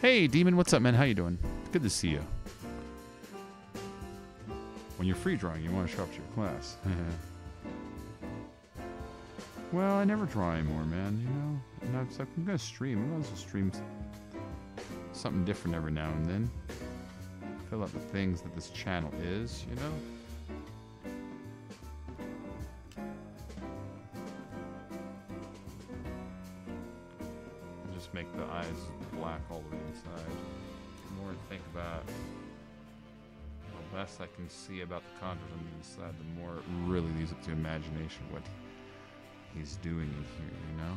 Hey, Demon, what's up, man? How you doing? Good to see you. When you're free drawing, you want to show up to your class. Well, I never draw anymore, man, you know? And I was like, I'm going to stream. I'm going to stream something different every now and then. Fill out the things that this channel is, you know? Just make the eyes black all the way inside. The more I think about how best I can see about the contours on the inside, the more it really leaves up to imagination what he's doing in here, you know?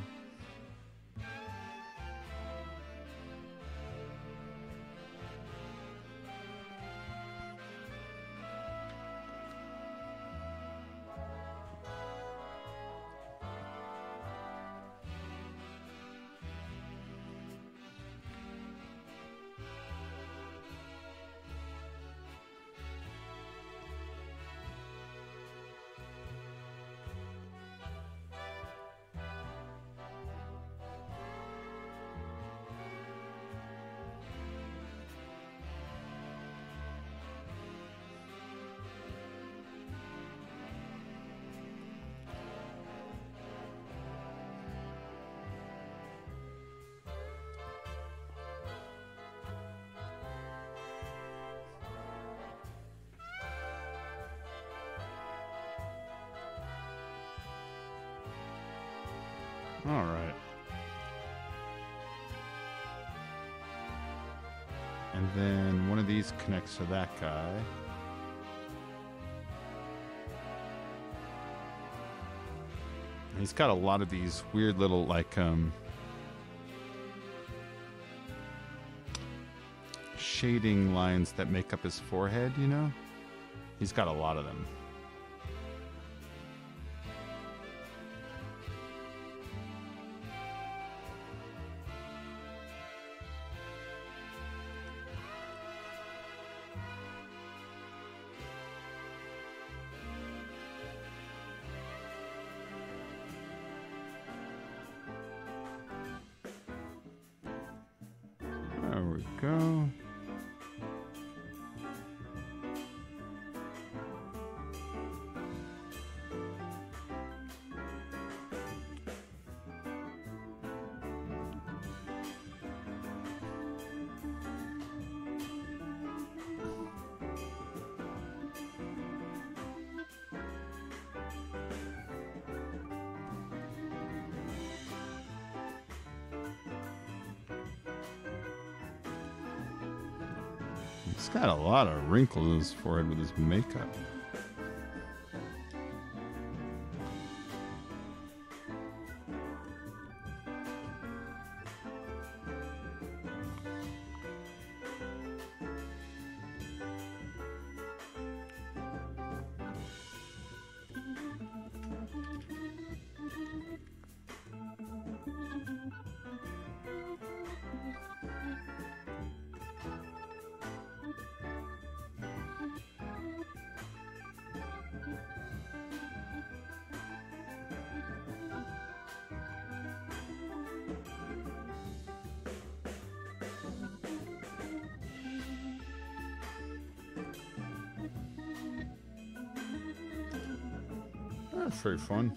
All right. And then one of these connects to that guy. And he's got a lot of these weird little, like, shading lines that make up his forehead, you know? He's got a lot of them. There we go. He's got a lot of wrinkles in his forehead with his makeup. That's very fun.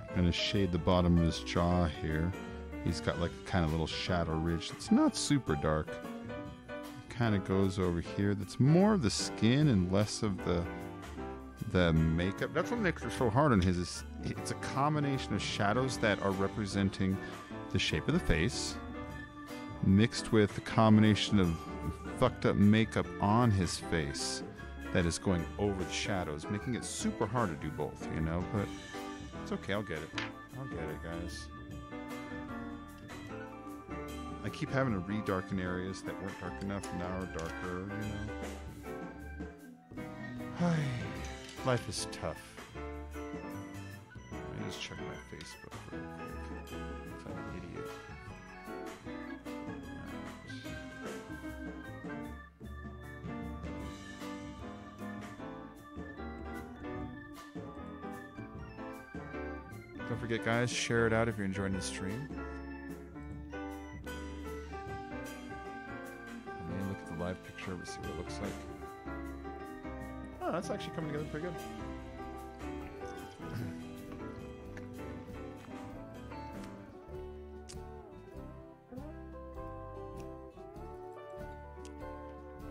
I'm going to shade the bottom of his jaw here. He's got like a kind of little shadow ridge that's not super dark. It kind of goes over here. That's more of the skin and less of the makeup. That's what makes it so hard on his. Is it's a combination of shadows that are representing the shape of the face, mixed with a combination of fucked up makeup on his face that is going over the shadows, making it super hard to do both, you know, but it's okay, I'll get it. I'll get it, guys. I keep having to re-darken areas that weren't dark enough, now are darker, you know. Life is tough. Let me just check my Facebook real quick. I'm an idiot. Don't forget, guys, share it out if you're enjoying the stream. And then look at the live picture and see what it looks like. Oh, that's actually coming together pretty good.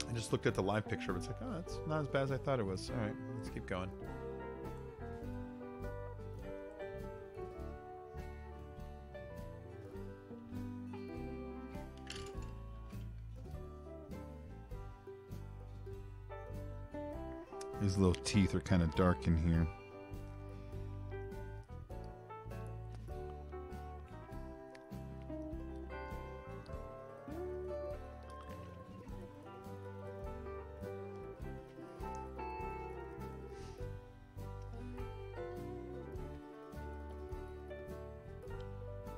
I just looked at the live picture, but it's like, oh, it's not as bad as I thought it was. All right, let's keep going. His little teeth are kind of dark in here.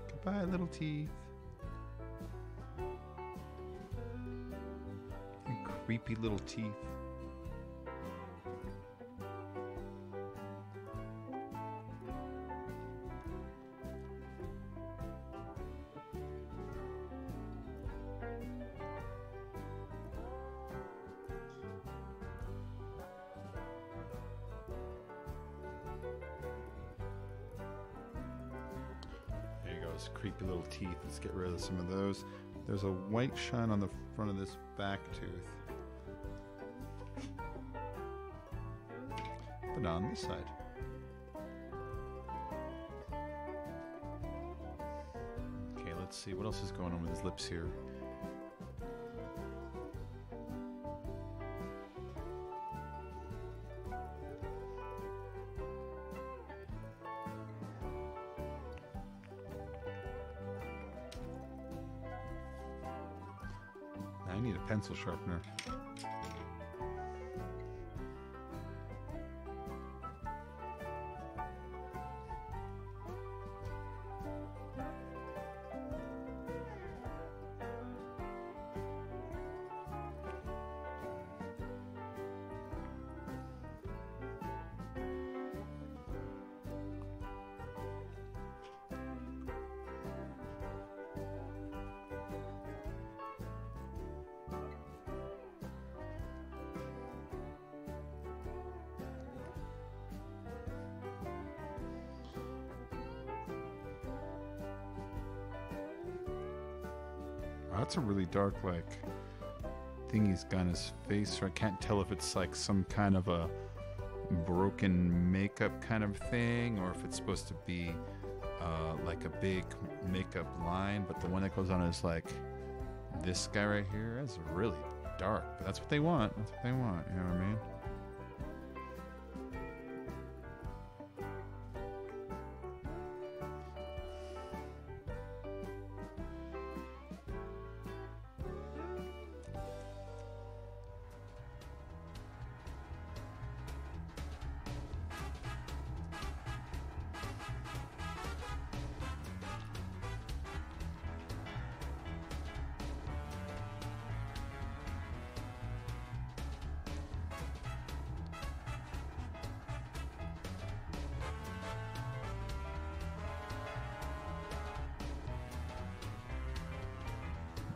Goodbye, little teeth. You creepy little teeth. Creepy little teeth. Let's get rid of some of those. There's a white shine on the front of this back tooth. But not on this side. Okay, let's see. What else is going on with his lips here? I need a pencil sharpener. That's a really dark, like, thing he's got in his face. I can't tell if it's like some kind of a broken makeup kind of thing, or if it's supposed to be like a big makeup line. But the one that goes on is like This guy right here is really dark, but that's what they want. That's what they want, you know what I mean?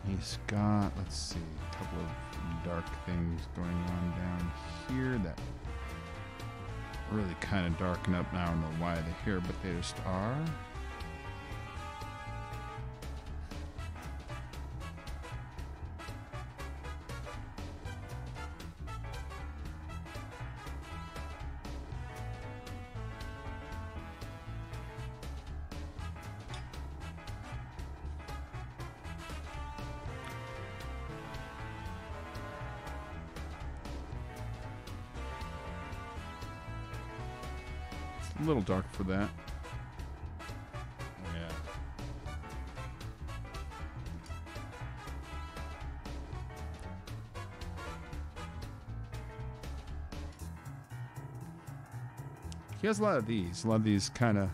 He's got, let's see, a couple of dark things going on down here that really kind of darken up. Now I don't know why they're here, but they just are. A little dark for that. Yeah. He has a lot of these kind of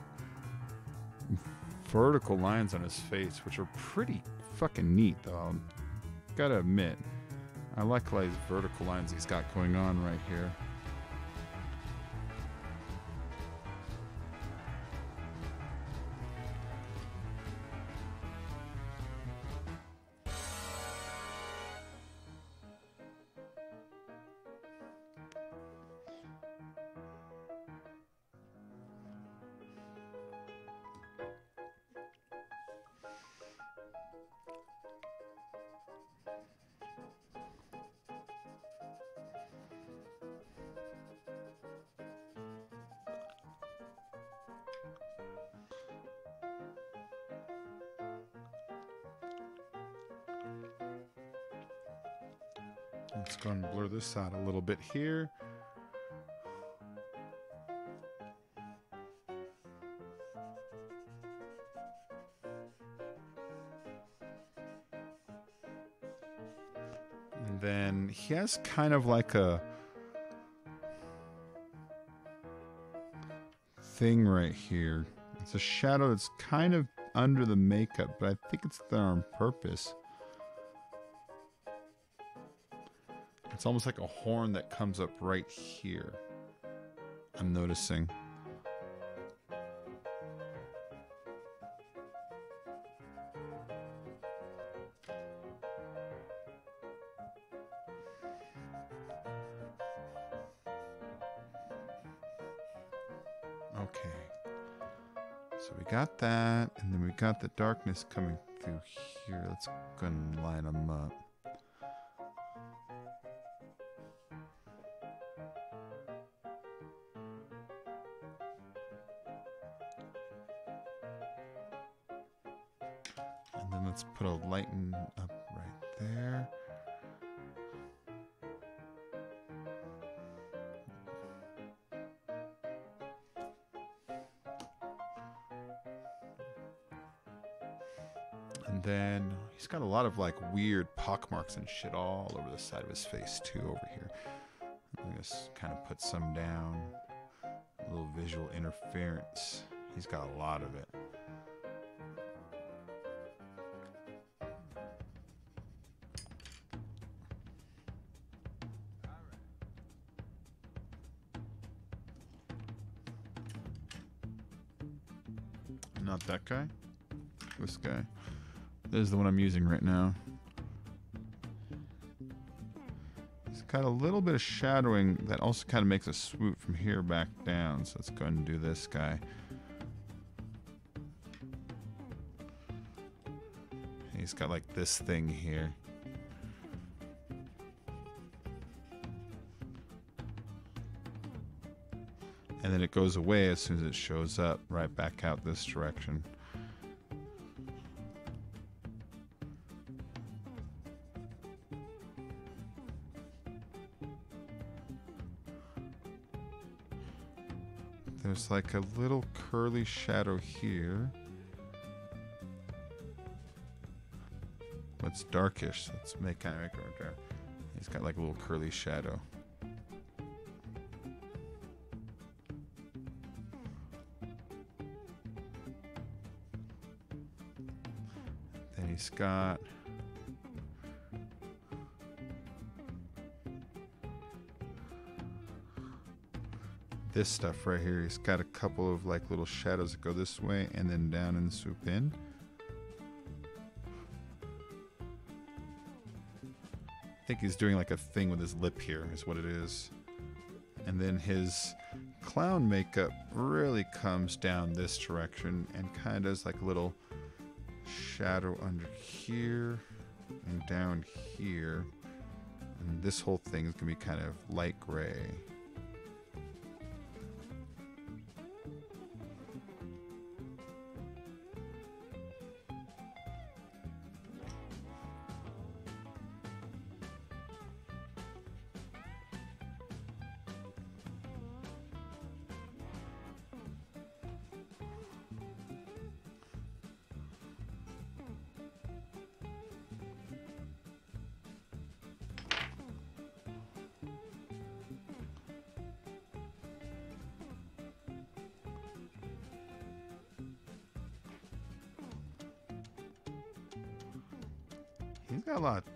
vertical lines on his face, which are pretty fucking neat, though. Gotta admit, I like all these vertical lines he's got going on right here. Let's go and blur this out a little bit here. And then he has kind of like a thing right here. It's a shadow that's kind of under the makeup, but I think it's there on purpose. It's almost like a horn that comes up right here. I'm noticing. Okay. So we got that, and then we got the darkness coming through here. Let's go and line them up. And then let's put a lighten up right there. And then he's got a lot of like weird pock marks and shit all over the side of his face too over here. Let me just kind of put some down. A little visual interference. He's got a lot of it. Not that guy. This guy. This is the one I'm using right now. He's got a little bit of shadowing that also kind of makes a swoop from here back down. So let's go ahead and do this guy. He's got like this thing here. And then it goes away as soon as it shows up right back out this direction. there's like a little curly shadow here. But it's darkish. Let's kind of make it right there. He's got like a little curly shadow. Then he's got this stuff right here. He's got a couple of like little shadows that go this way and then down and swoop in. I think he's doing like a thing with his lip here is what it is. And then his clown makeup really comes down this direction and kind of does like a little shadow under here and down here. And this whole thing is going to be kind of light gray.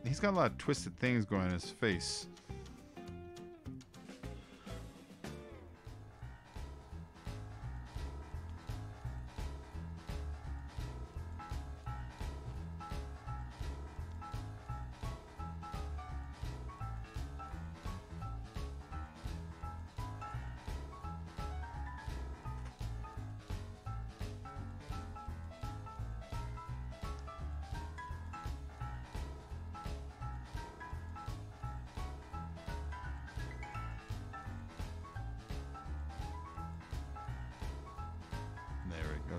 He's got a lot of twisted things going on his face.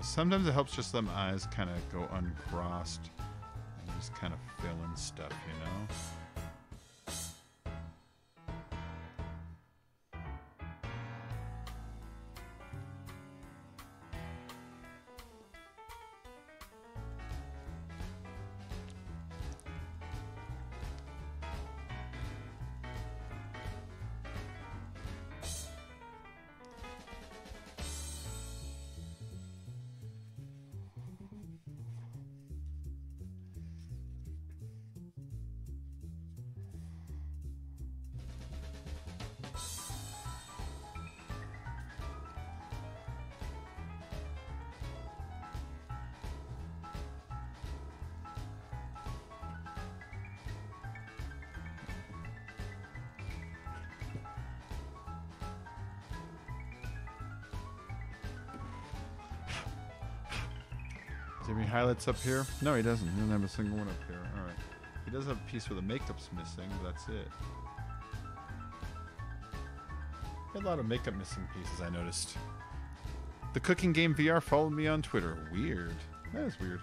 Sometimes it helps just let my eyes kind of go uncrossed and just kind of fill in stuff, you know? Does he have any highlights up here? No, he doesn't. He doesn't have a single one up here. All right. He does have a piece where the makeup's missing, but that's it. A lot of makeup missing pieces, I noticed. The Cooking Game VR followed me on Twitter. Weird. That is weird.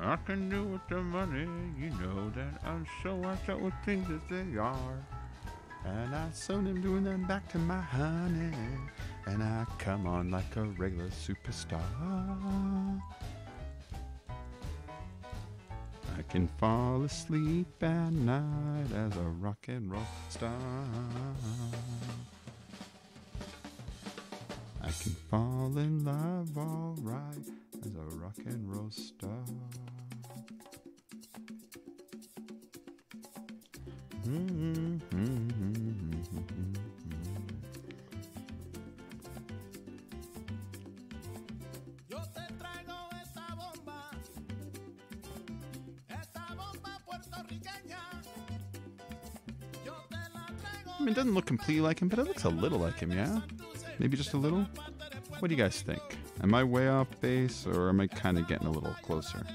I can do with the money, you know that I'm so upset with things as they are. And I soon am doing them back to my honey. And I come on like a regular superstar. I can fall asleep at night as a rock and roll star. I can fall in love alright as a rock and roll star. I mean, it doesn't look completely like him, but it looks a little like him, yeah? Maybe just a little? What do you guys think? Am I way off base, or am I kind of getting a little closer?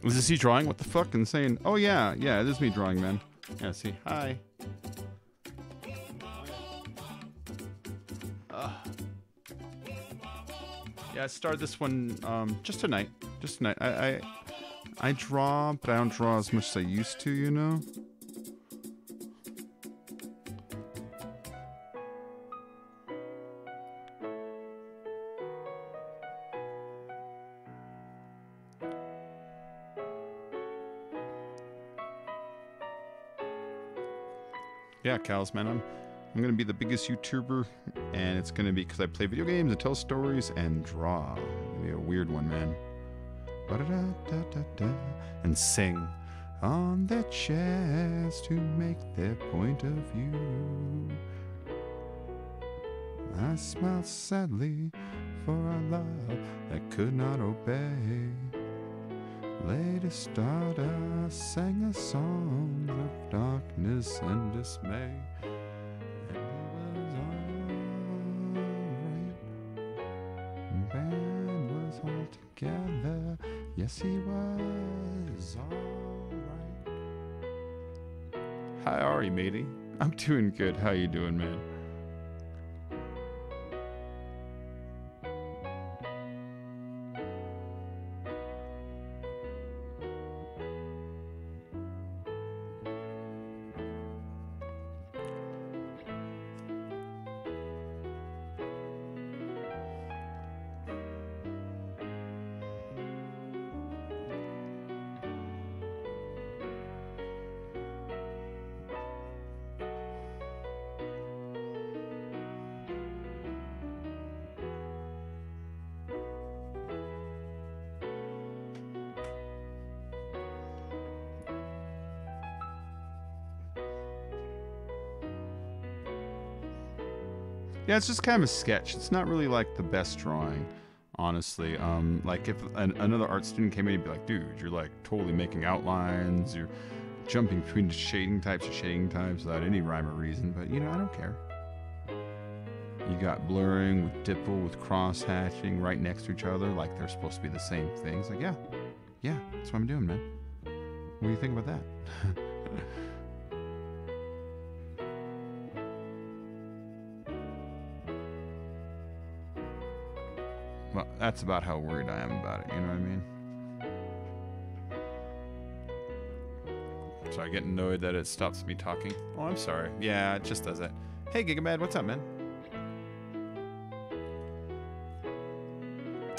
Was this he drawing? What the fuck? And saying, oh yeah, this is me drawing, man. Yeah, see. Hi. Yeah, I started this one just tonight. Just tonight. I draw, but I don't draw as much as I used to, you know? Yeah, Cows, man. I'm gonna be the biggest YouTuber, and it's gonna be because I play video games and tell stories and draw. It's gonna be a weird one, man. Ba-da-da-da-da-da. And sing on their chest to make their point of view. I smiled sadly for a love that could not obey. Lady Stardust sang a song of darkness and dismay. And he was alright. Band was all together. Yes, he was alright. How are you, matey? I'm doing good. How you doing, man? Yeah, it's just kind of a sketch. It's not really like the best drawing, honestly. Like if another art student came in, he'd be like, dude, you're like totally making outlines. You're jumping between shading types without any rhyme or reason. But, you know, I don't care. You got blurring with dipple with cross hatching right next to each other like they're supposed to be the same things. Like, yeah, that's what I'm doing, man. What do you think about that? Well, that's about how worried I am about it, you know what I mean? So I get annoyed that it stops me talking. Oh, I'm sorry. Yeah, it just does that. Hey, Gigabad, what's up, man?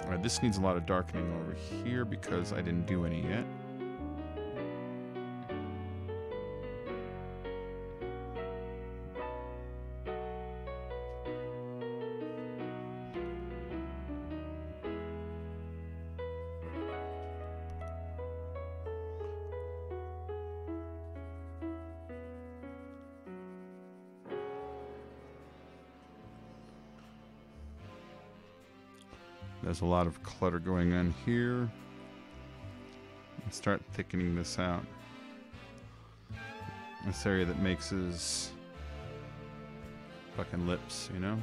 Alright, this needs a lot of darkening over here because I didn't do any yet. There's a lot of clutter going on here. Let's start thickening this out. This area that makes his fucking lips, you know?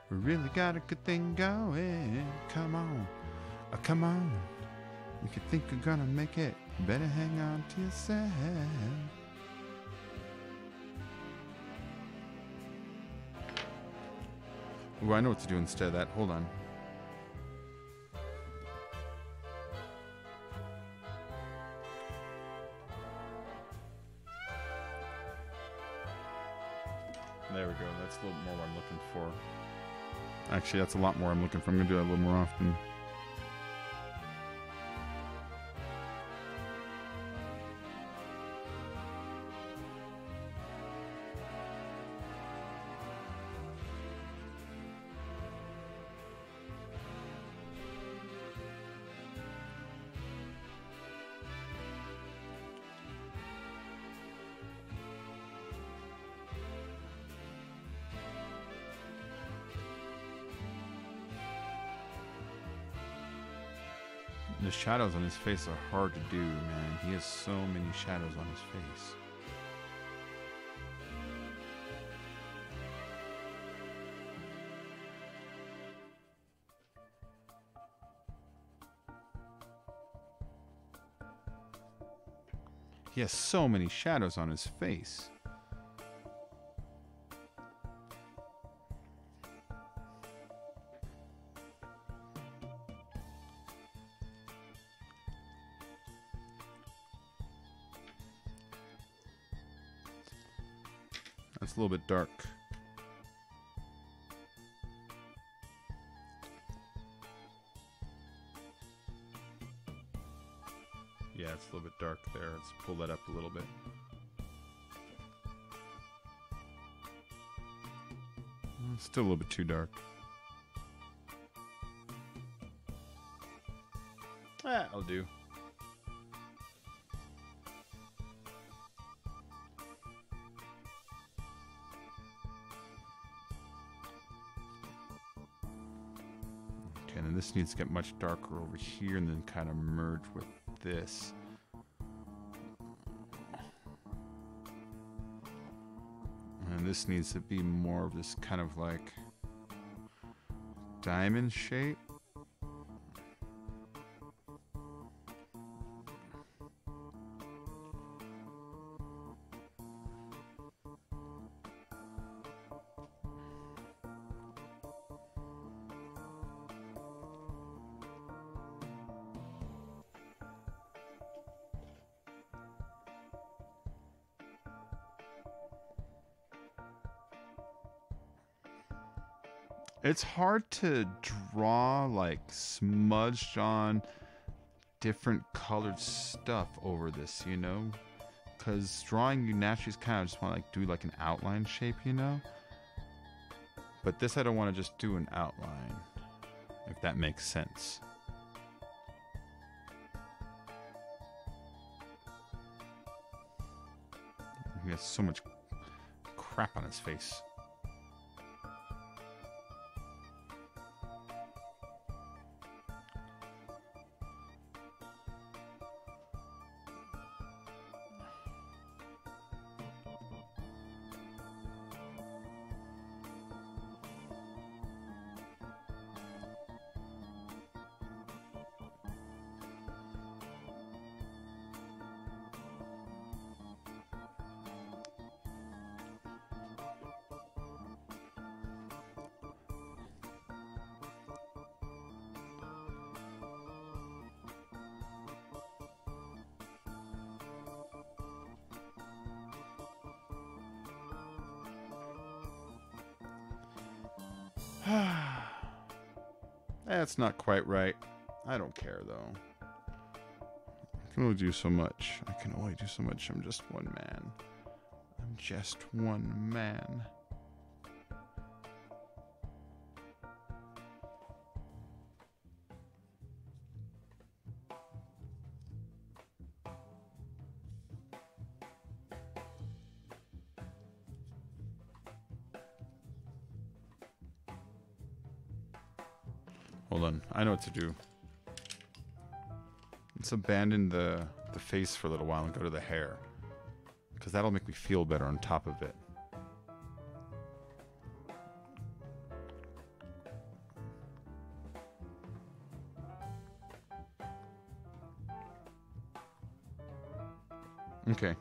We really got a good thing going. Come on. Oh, come on. If you think you're gonna make it, better hang on to yourself. Ooh, I know what to do instead of that. Hold on. There we go. That's a little more what I'm looking for. Actually, that's a lot more I'm looking for. I'm going to do that a little more often. The shadows on his face are hard to do, man. He has so many shadows on his face. He has so many shadows on his face. That's a little bit dark. Yeah, it's a little bit dark there. Let's pull that up a little bit. Still a little bit too dark. I'll do. Okay, and then this needs to get much darker over here and then kind of merge with this. And this needs to be more of this kind of like diamond shape. It's hard to draw like smudged on different colored stuff over this, you know? Because drawing, you naturally just kind of just want to like do like an outline shape, you know? But this I don't want to just do an outline, if that makes sense. He has so much crap on his face. That's not quite right. I don't care though. I can only do so much. I can only do so much. I'm just one man. I'm just one man. Hold on, I know what to do. Let's abandon the face for a little while and go to the hair. Because that'll make me feel better on top of it. Okay.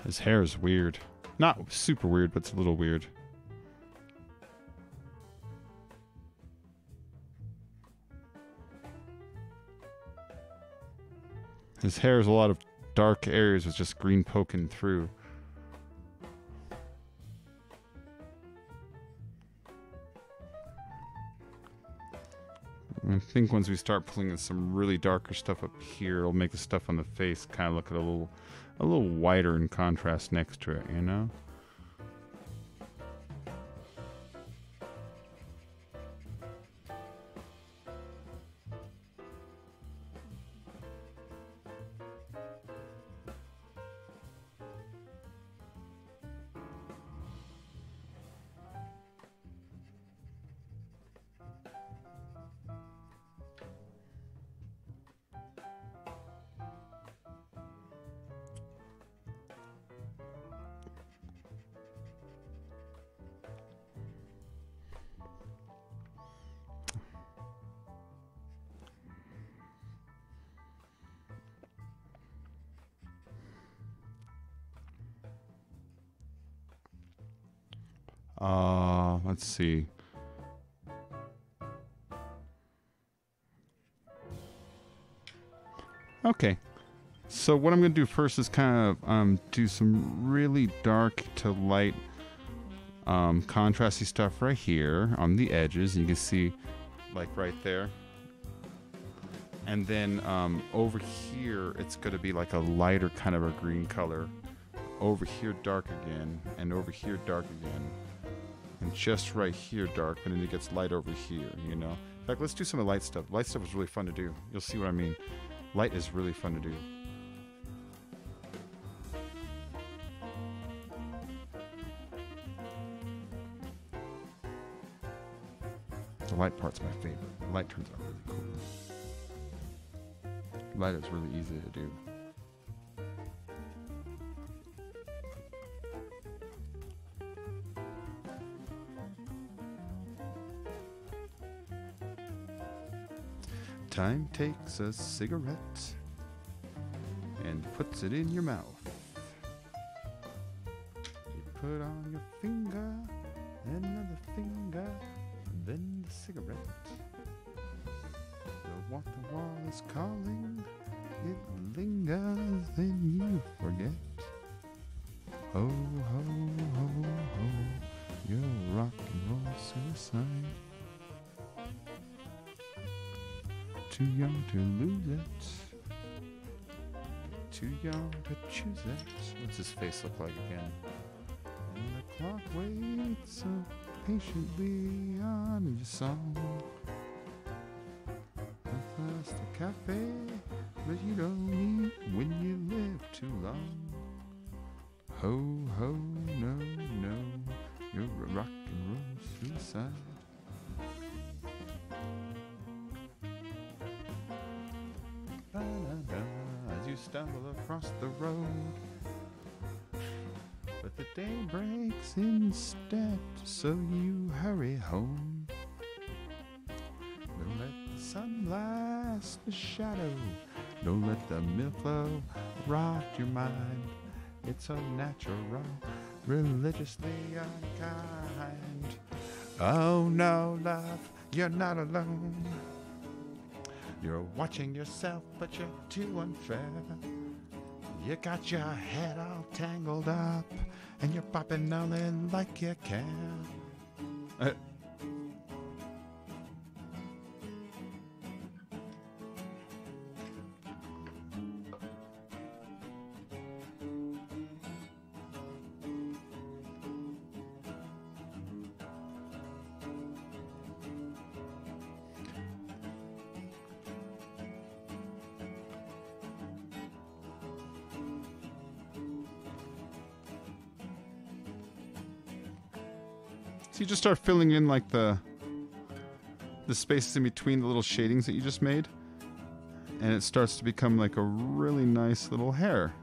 His hair is weird. Not super weird, but it's a little weird. His hair is a lot of dark areas with just green poking through. I think once we start pulling in some really darker stuff up here, it'll make the stuff on the face kind of look a little whiter in contrast next to it, you know? Let's see. Okay. So what I'm going to do first is kind of do some really dark to light contrasty stuff right here on the edges. You can see like right there. And then over here, it's going to be like a lighter kind of a green color. Over here, dark again. And over here, dark again. And just right here, dark, but then it gets light over here, you know? In fact, let's do some of the light stuff. Light stuff is really fun to do. You'll see what I mean. Light is really fun to do. The light part's my favorite. The light turns out really cool. Light is really easy to do. Time takes a cigarette and puts it in your mouth. You put on your finger, another finger, then the cigarette. The water wall is calling, it lingers, then you forget. Ho, ho, ho, ho, you're rock and roll suicide. Too young to lose it. Too young to choose it. What's his face look like again? And the clock waits so patiently on your song. That's the cafe, but you don't eat when you live too long. Ho, ho, no, no, you're a rock and roll suicide. As you stumble across the road, but the day breaks instead, so you hurry home. Don't let the sun blast the shadow, don't let the milk flow rock your mind. It's so natural, religiously unkind. Oh no, love, you're not alone. You're watching yourself, but you're too unfair. You got your head all tangled up, and you're popping on it like you can. So you just start filling in like the spaces in between the little shadings that you just made, and it starts to become like a really nice little hair.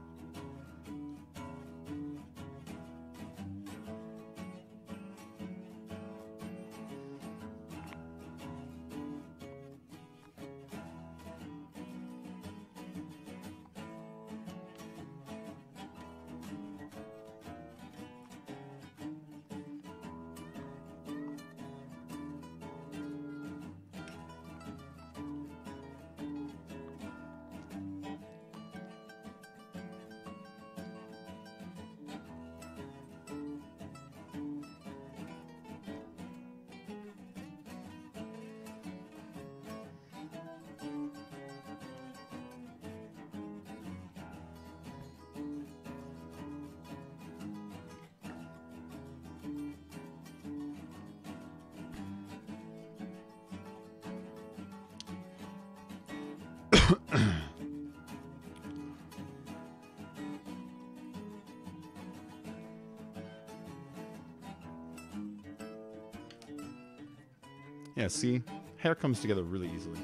Yeah, see? Hair comes together really easily.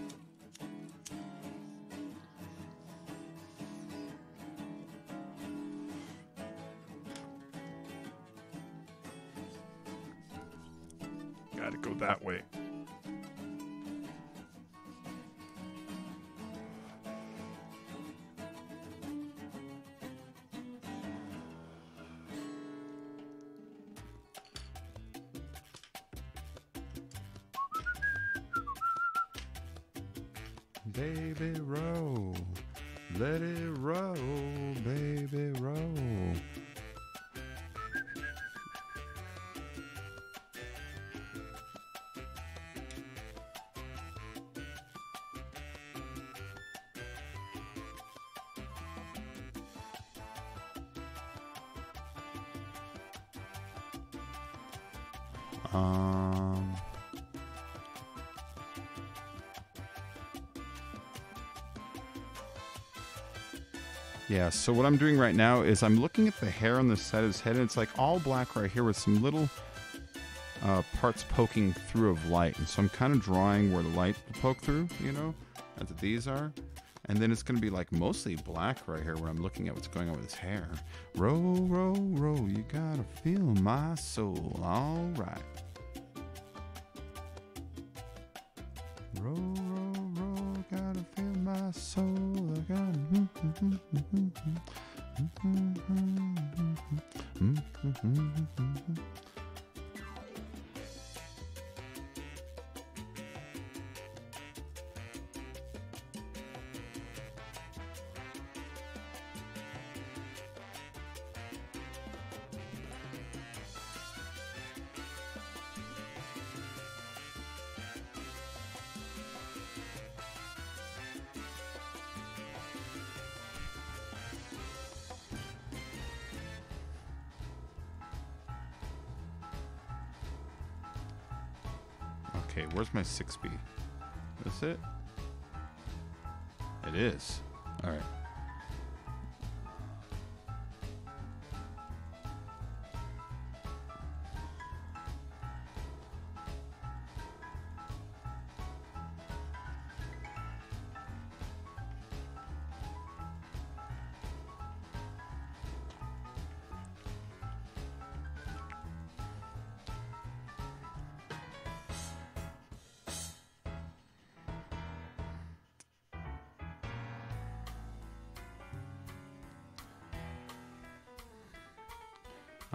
Gotta go that way. Baby roll, let it roll, baby roll. Yeah, so what I'm doing right now is I'm looking at the hair on the side of his head, and it's like all black right here with some little parts poking through of light. And so I'm kind of drawing where the light will poke through, you know, as these are. And then it's going to be like mostly black right here where I'm looking at what's going on with his hair. Roll, roll, roll, you gotta feel my soul. All right. Roll, roll, roll, gotta feel my soul. I gotta... Okay, where's my 6B? Is this it? It is. All right.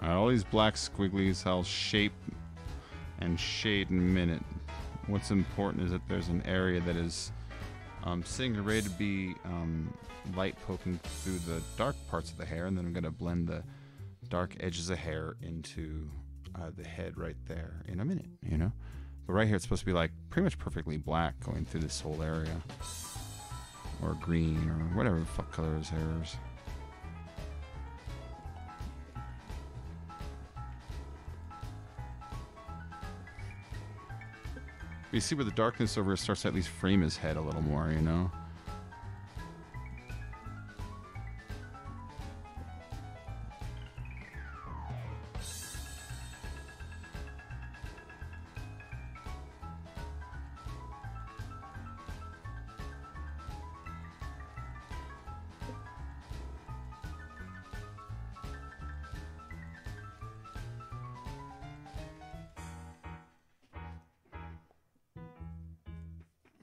All these black squigglies I'll shape and shade in a minute. What's important is that there's an area that is sitting array to be light poking through the dark parts of the hair, and then I'm going to blend the dark edges of hair into the head right there in a minute, you know? But right here it's supposed to be like pretty much perfectly black going through this whole area. Or green, or whatever the fuck color his hair is. You see where the darkness over starts to at least frame his head a little more, you know?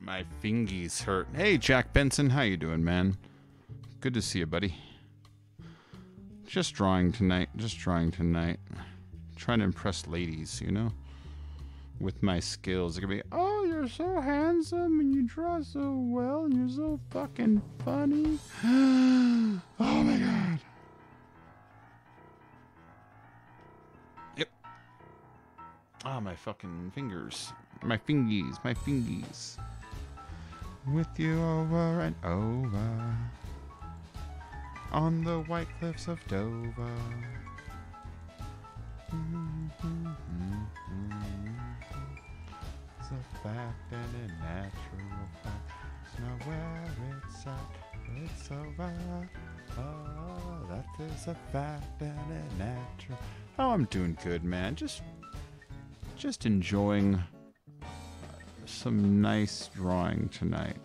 My fingies hurt. Hey, Jack Benson, how you doing, man? Good to see you, buddy. Just drawing tonight. Just drawing tonight. Trying to impress ladies, you know? With my skills. It could be, oh, you're so handsome and you draw so well and you're so fucking funny. Oh my god. Yep. Ah, my fucking fingers. My fingies. My fingies. With you over and over on the white cliffs of Dover. It's a fact and a natural fact. know where it's at. It's over. Oh, that is a fact and a natural. Oh, I'm doing good, man. Just enjoying some nice drawing tonight.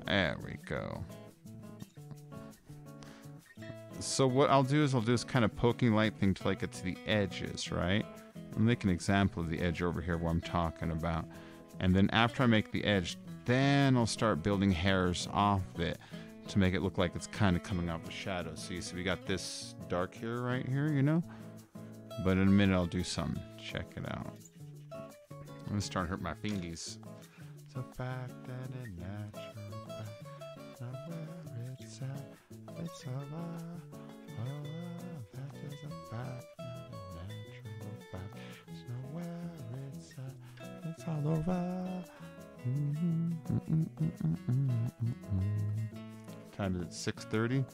There we go. So what I'll do is kind of poking light thing till I get to the edges, right? I'll make an example of the edge over here where I'm talking about. And then after I make the edge, then I'll start building hairs off it to make it look like it's kind of coming off the shadow. See, so we got this dark here, right here, you know? But in a minute I'll do some. Check it out. I'm gonna start hurting my fingies. It's a fact and a natural fact. Know where it's at. It's over. Oh, that is a fact and a natural fact. It's nowhere it's at. It's all over. Time is at 6:30.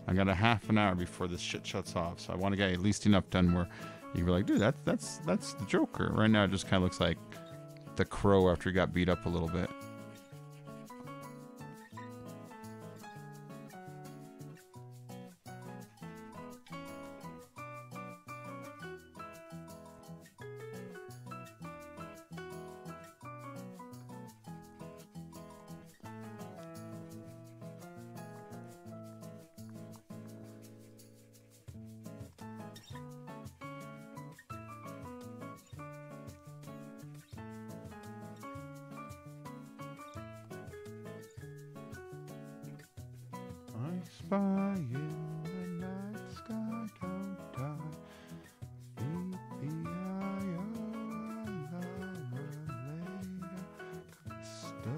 I got a half an hour before this shit shuts off, so I want to get at least enough done where you were like, dude, that's the Joker. Right now, it just kind of looks like the Crow after he got beat up a little bit. I spy in the night sky, don't die. V-P-I-O, Sto,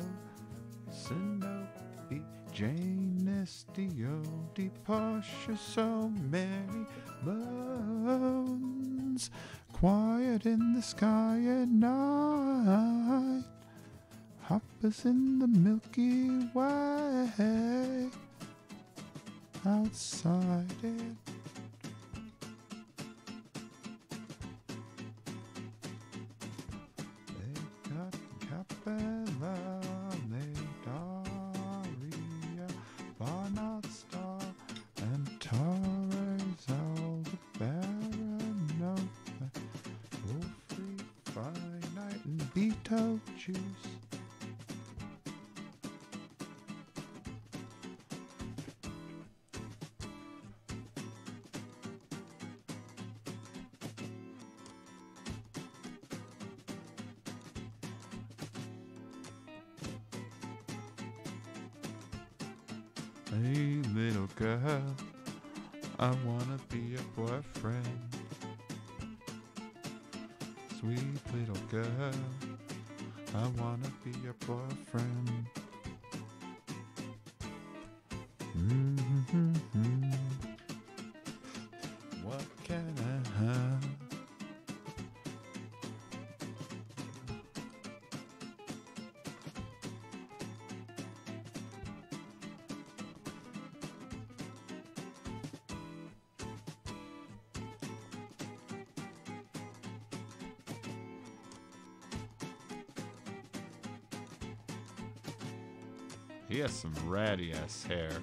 Sinopi, Jane, S-D-O, D, Porsche, so many bones. Quiet in the sky at night. Hoppers in the Milky Way. Outside it. They got Capella, Daria, Barnard Star, and Torres, Aldebaran, Nova, Wolfrey, Finite, and Beetlejuice. Hey little girl, I wanna be your boyfriend. Sweet little girl, I wanna be your boyfriend. Mm-hmm. What can I have? He has some ratty ass hair.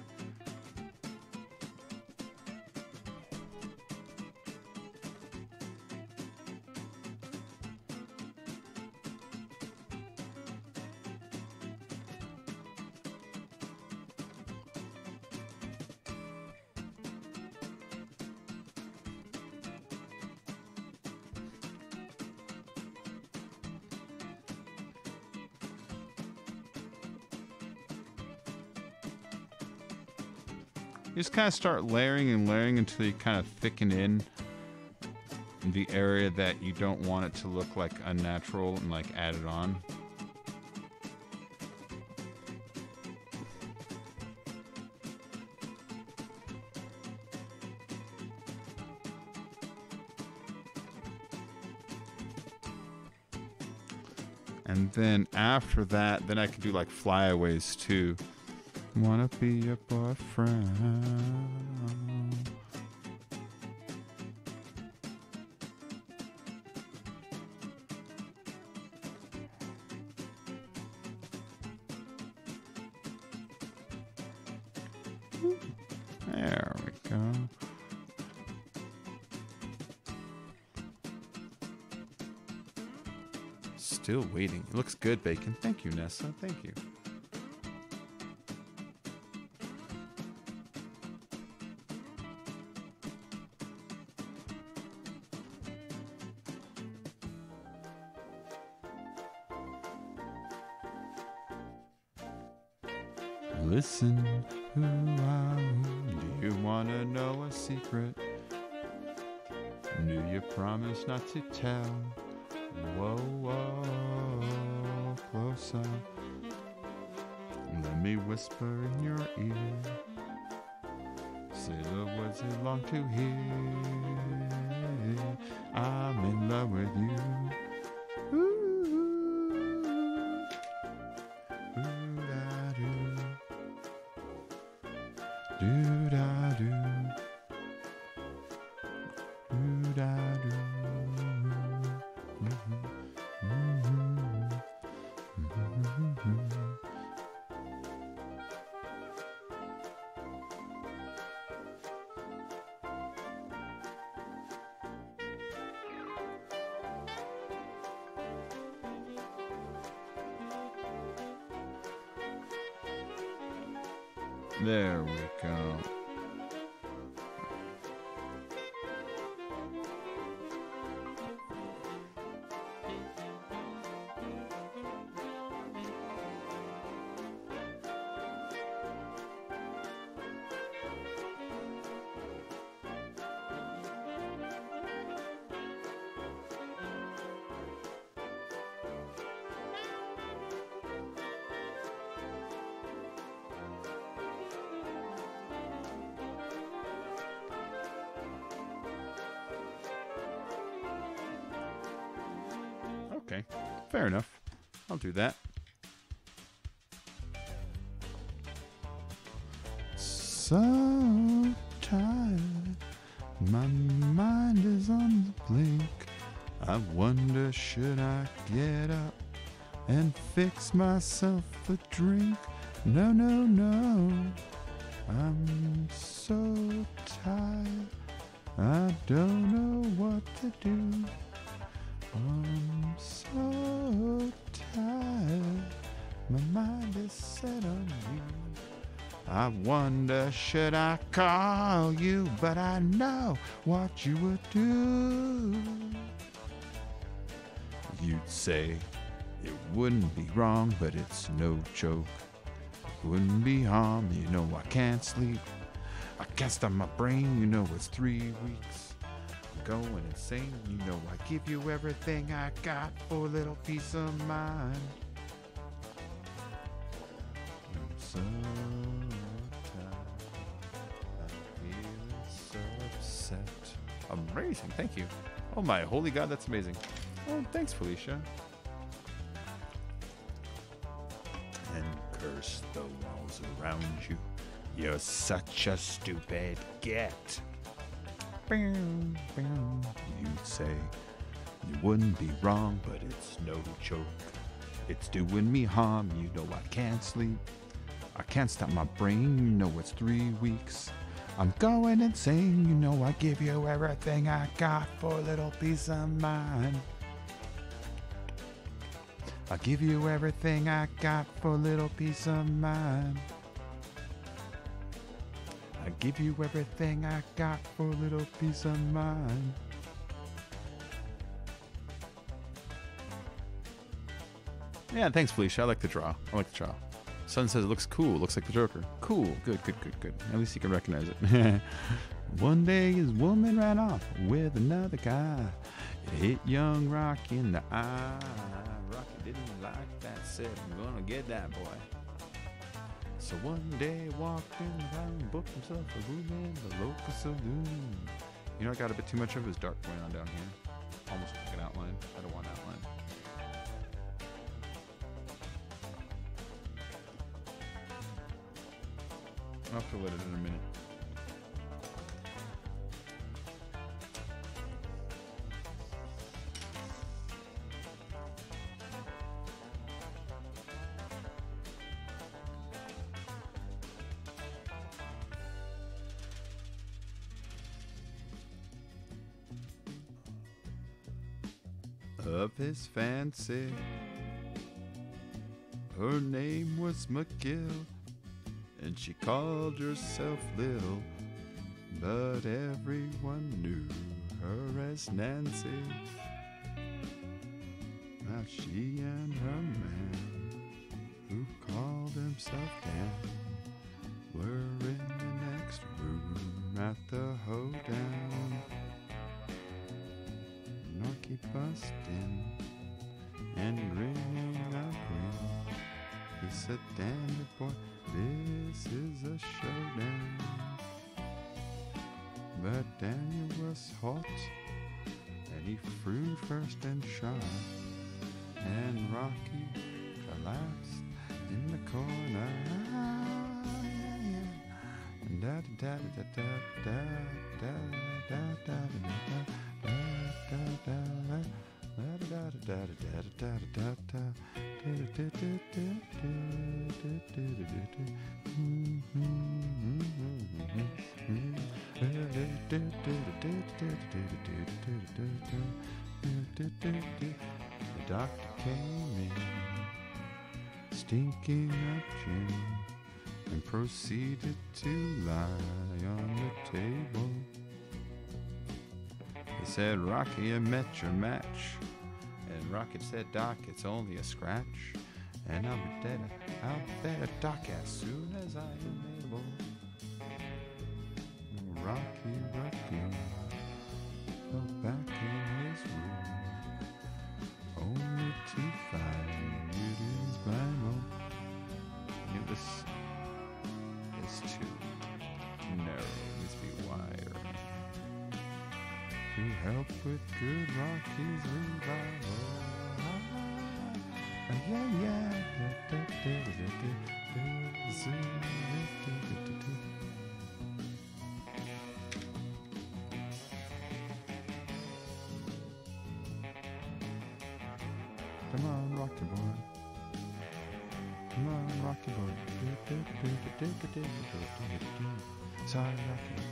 You just kind of start layering and layering until you kind of thicken in the area that you don't want it to look like unnatural and like add it on. And then after that, then I can do like flyaways too. Wanna be your boyfriend. There we go. Still waiting. It looks good, Bacon. Thank you, Nessa. Thank you. Listen, who are you? Do you want to know a secret? Do you promise not to tell? Whoa, whoa, closer. Let me whisper in your ear. Say the words you long to hear. I'm in love with you. There we go. Okay, fair enough. I'll do that. So tired, my mind is on the blink. I wonder, should I get up and fix myself a drink? No, no, no, I'm so tired, I don't know what to do. I'm so tired, my mind is set on you. I wonder, should I call you? But I know what you would do. You'd say it wouldn't be wrong, but it's no joke. It wouldn't be harm, you know I can't sleep. I can't stop my brain, you know it's 3 weeks. Going insane, you know I give you everything I got for a little peace of mind. I'm so tired, I'm feeling so upset. Amazing, thank you. Oh my holy God, that's amazing. Oh, thanks, Felicia. And curse the walls around you. You're such a stupid git. You'd say you wouldn't be wrong, but it's no joke. It's doing me harm, you know I can't sleep. I can't stop my brain, you know it's 3 weeks. I'm going insane, you know I give you everything I got for a little peace of mind. I give you everything I got for a little peace of mind. I give you everything I got for a little peace of mind. Yeah, thanks, Felicia. I like the draw. I like the draw. Sun says it looks cool. Looks like the Joker. Cool. Good, good, good, good. At least you can recognize it. One day his woman ran off with another guy. It hit young Rocky in the eye. Rocky didn't like that. Said, I'm gonna get that boy. So one day he walked in town and booked himself a room in the local saloon. You know, I got a bit too much of his dark going on down here. Almost like an outline. I don't want outline. I'll have to let it in a minute. Of his fancy, her name was McGill, and she called herself Little, but everyone knew her as Nancy. Now she and her man, who called himself Dan, were in the next room at the hoedown. Narky bustin' and grinning a grin. He said, damn it, boy, this is a showdown. But Daniel was hot, and he threw first and shot, and Rocky collapsed in the corner. Da da da da da da da da da da. The doctor came in, stinking up gin, and proceeded to lie on the table. He said, Rocky, I met your match. And Rocky said, Doc, it's only a scratch. And I'll be dead, Doc, as soon as I am able. Rocky fell back in his room, only to find it is Bible. It is too narrow, it needs to be wider. To help with good Rocky's revival. Come on, Rocky boy. Come on, Rocky boy. Sorry, Rocky.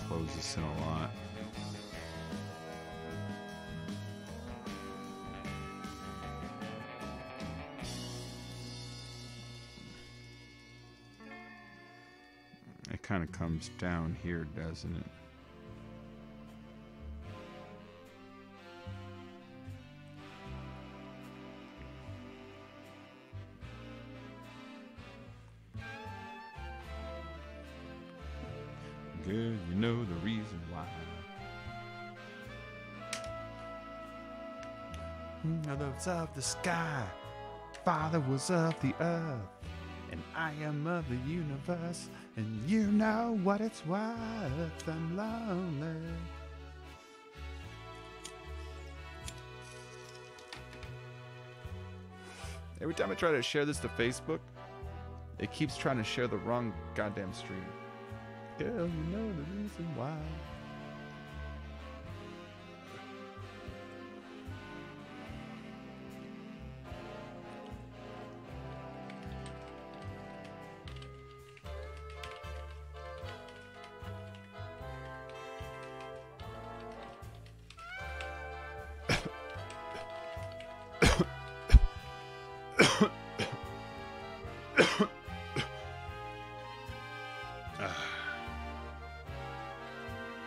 Close this in a lot. It kind of comes down here, doesn't it? Girl, you know the reason why. Mother was of the sky, Father was of the earth, and I am of the universe, and you know what it's worth. I'm lonely. Every time I try to share this to Facebook, it keeps trying to share the wrong goddamn stream. Girl, you know the reason why.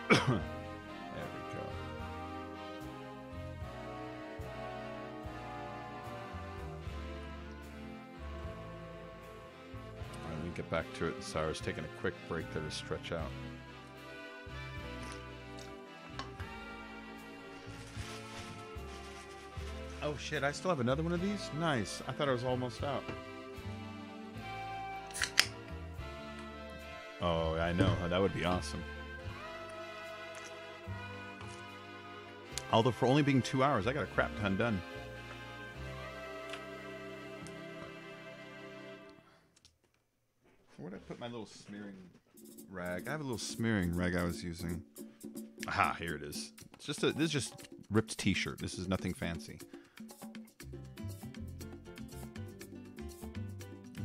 There we go. Get back to it. Sarah's taking a quick break there to stretch out. Oh shit, I still have another one of these? Nice. I thought I was almost out. Oh, I know. That would be awesome. Although for only being 2 hours, I got a crap ton done. Where'd I put my little smearing rag? I have a little smearing rag I was using. Aha, here it is. It's just this is just ripped t-shirt. This is nothing fancy.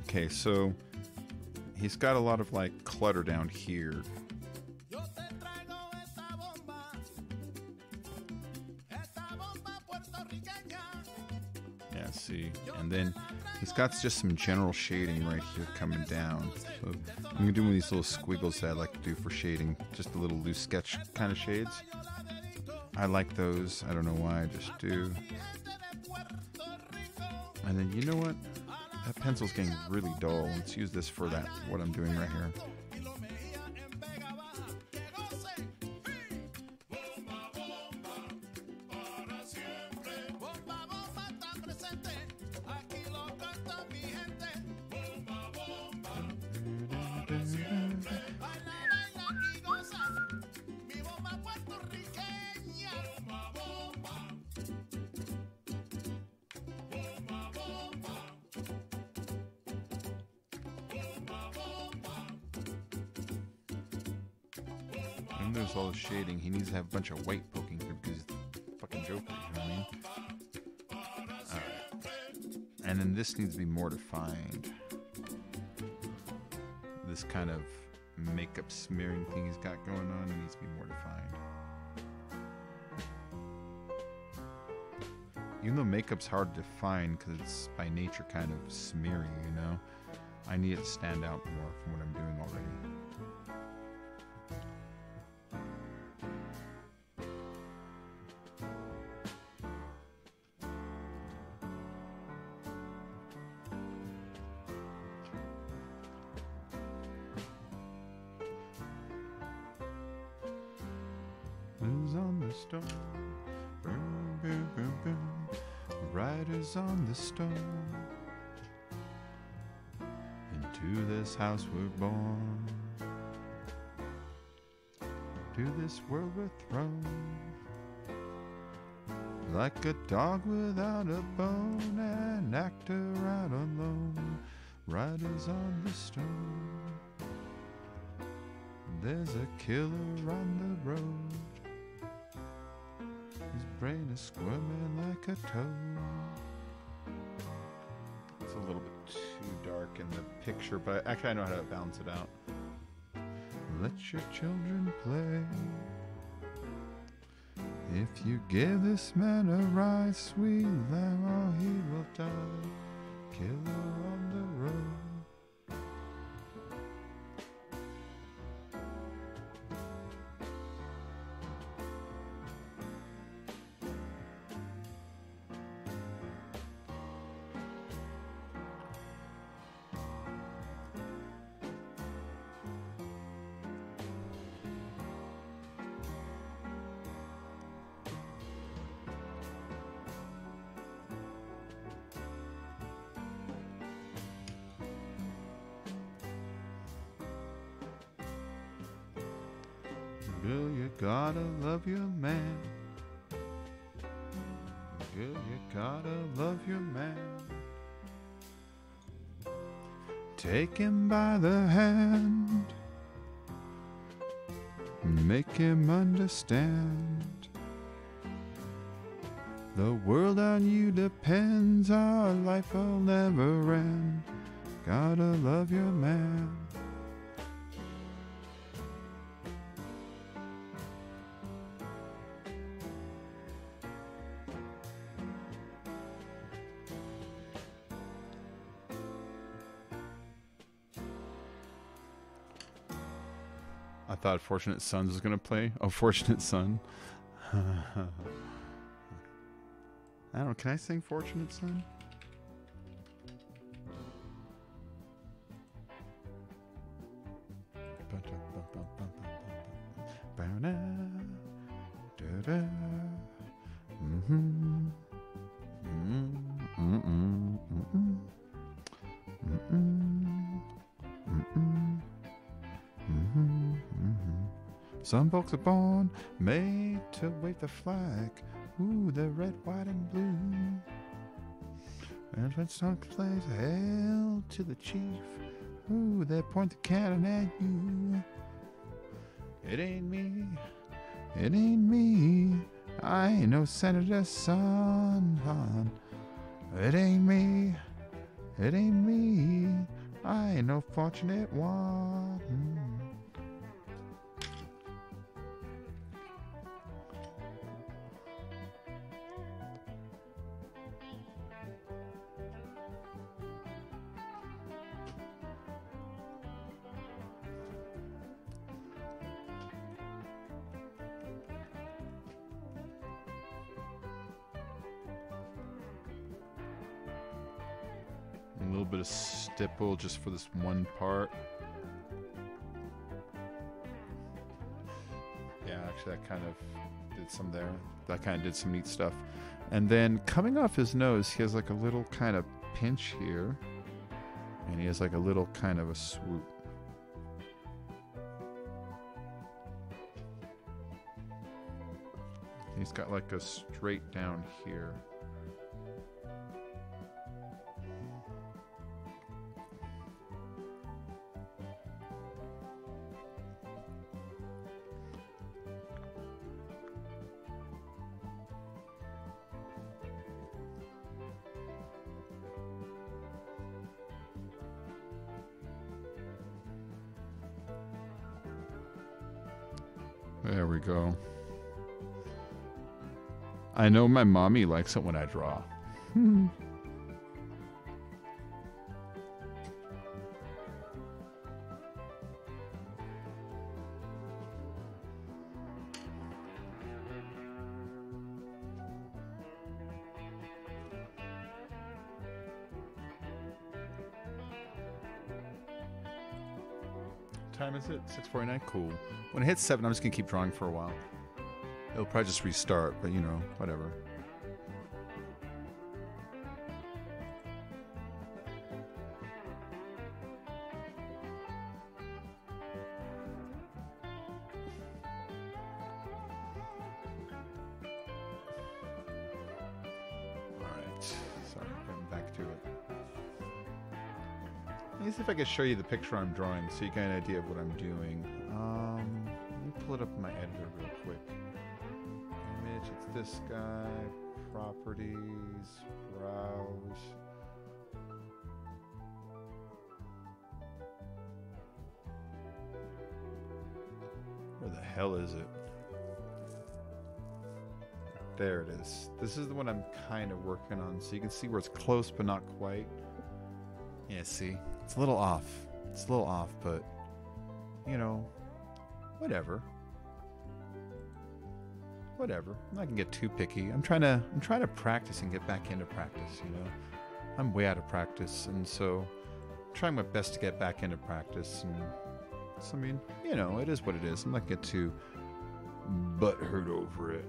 Okay, so he's got a lot of like clutter down here. Yeah, see, and then he's got just some general shading right here coming down. So I'm gonna do one of these little squiggles that I like to do for shading, just a little loose sketch kind of shades. I like those. I don't know why, I just do. And then you know what? That pencil's getting really dull. Let's use this for that, what I'm doing right here. And there's all the shading. He needs to have a bunch of white poking through because he's the fucking Joker, you know what I mean? Alright. And then this needs to be more defined. This kind of makeup smearing thing he's got going on, it needs to be more defined. Even though makeup's hard to define because it's by nature kind of smeary, you know? I need it to stand out more from what I'm doing already. Who's on the storm? Boom, boom, boom, boom. Riders on the storm. Into this house we're born. To this world we're thrown. Like a dog without a bone, an actor out alone. Riders on the storm. There's a killer on the road. His brain is squirming like a toad. It's a little bit too dark in the picture, but actually I know how to balance it out. Let your children play. If you give this man a ride, sweet lamb, oh, he will die. Killer on the road. Girl, you gotta love your man. Girl, you gotta love your man. Take him by the hand. Make him understand. The world on you depends. Our life will never end. Gotta love your man. I thought Fortunate Sons was going to play. Oh, Fortunate Son. I don't know. Can I sing Fortunate Son? Some folks are born made to wave the flag. Ooh, the red, white, and blue. And when some plays hail to the chief, ooh, they point the cannon at you. It ain't me, it ain't me. I ain't no senator's son, hon. It ain't me, it ain't me. I ain't no fortunate one. A little bit of stipple just for this one part. Yeah, actually that kind of did some there. That kind of did some neat stuff. And then coming off his nose, he has like a little kind of pinch here. And he has like a little kind of a swoop. He's got like a straight down here. There we go. I know my mommy likes it when I draw. Time is it? 6:49. Cool. When it hits 7, I'm just gonna keep drawing for a while. It'll probably just restart, but you know, whatever. Alright. Sorry, getting back to it. Let me see if I can show you the picture I'm drawing so you get an idea of what I'm doing. Let me pull it up in my editor real quick. Image, it's this guy. Properties, browse. Where the hell is it? There it is. This is the one I'm kind of working on, so you can see where it's close but not quite. Yeah, see? It's a little off. It's a little off, but, you know, whatever. Whatever. I'm not gonna get too picky. I'm trying to practice and get back into practice, you know. I'm way out of practice, and so I'm trying my best to get back into practice. And so, I mean, you know, it is what it is. I'm not gonna get too butthurt over it.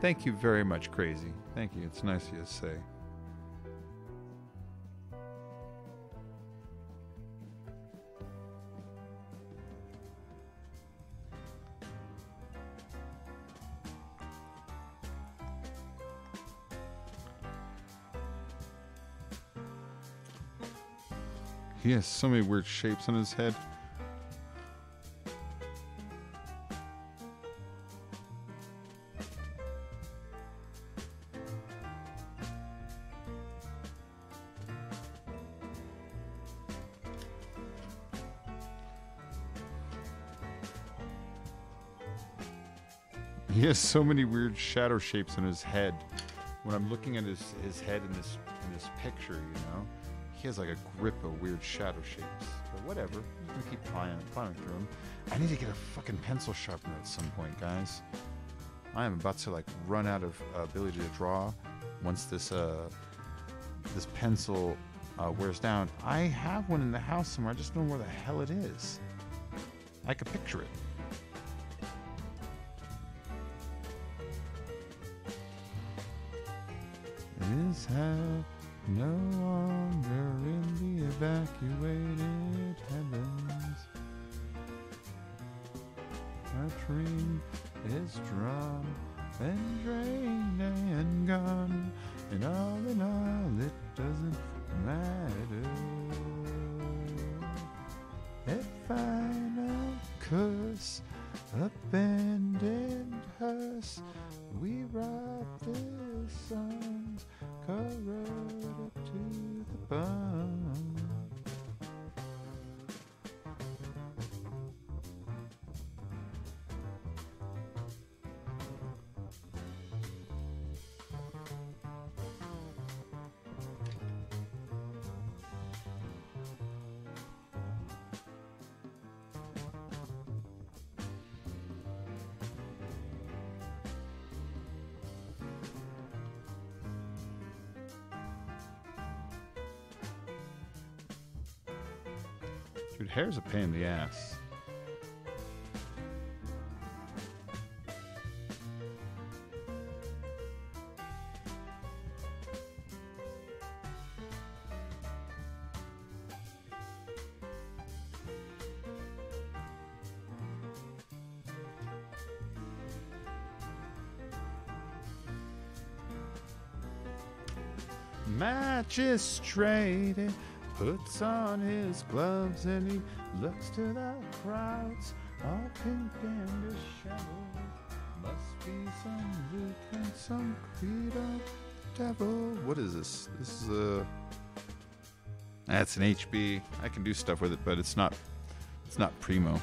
Thank you very much, Crazy. Thank you. It's nice of you to say. He has so many weird shapes on his head. He has so many weird shadow shapes in his head. When I'm looking at his head in this picture, you know, he has like a grip of weird shadow shapes. But whatever, I'm gonna keep plowing through them. I need to get a fucking pencil sharpener at some point, guys. I am about to like run out of ability to draw once this this pencil wears down. I have one in the house somewhere. I just don't know where the hell it is. I could picture it. He's no longer in the evacuated heavens. A dream is drawn and drained and gone, and all in all it doesn't matter. A final curse, abandoned hearse, we rob this song's corroded to the bone. Dude, hair's a pain in the ass. Magistrate puts on his gloves and he looks to the crowds, all pink and disheveled. Must be some lubricant, some creed of the devil. What is this? This is a... That's an HB. I can do stuff with it, but it's not primo.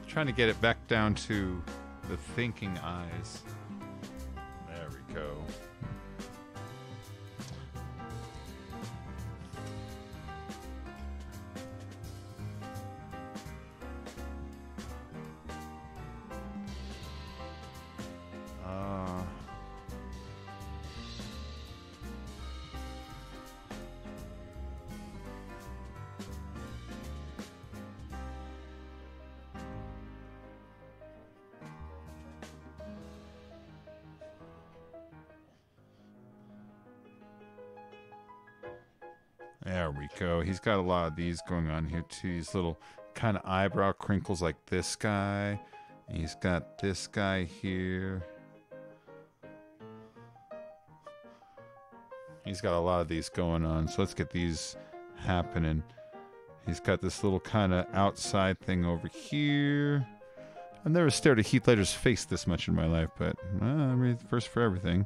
Trying to get it back down to the thinking eyes. There we go. There we go. He's got a lot of these going on here too. These little kind of eyebrow crinkles like this guy. And he's got this guy here. He's got a lot of these going on. So let's get these happening. He's got this little kind of outside thing over here. I've never stared at Heath Ledger's face this much in my life, but I mean, first for everything.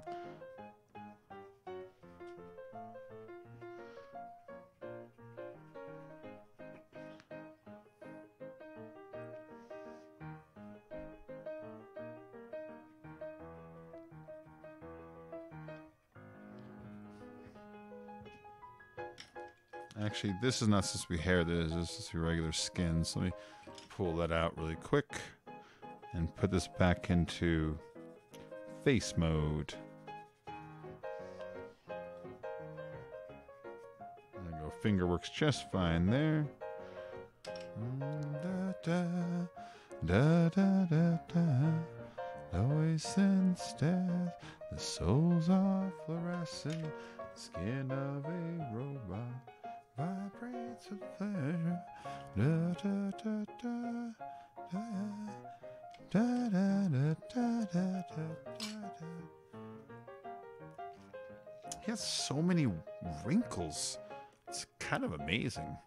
Actually, this is not supposed to be hair. This is supposed to be regular skin. So let me pull that out really quick and put this back into face mode. There we go. Finger works just fine there. Da, da, da, da, da, da. Always instead, the souls are fluorescent, skin of a robot. Vibrates with pleasure. Da da da da da da da da da da. He has so many wrinkles. It's kind of amazing.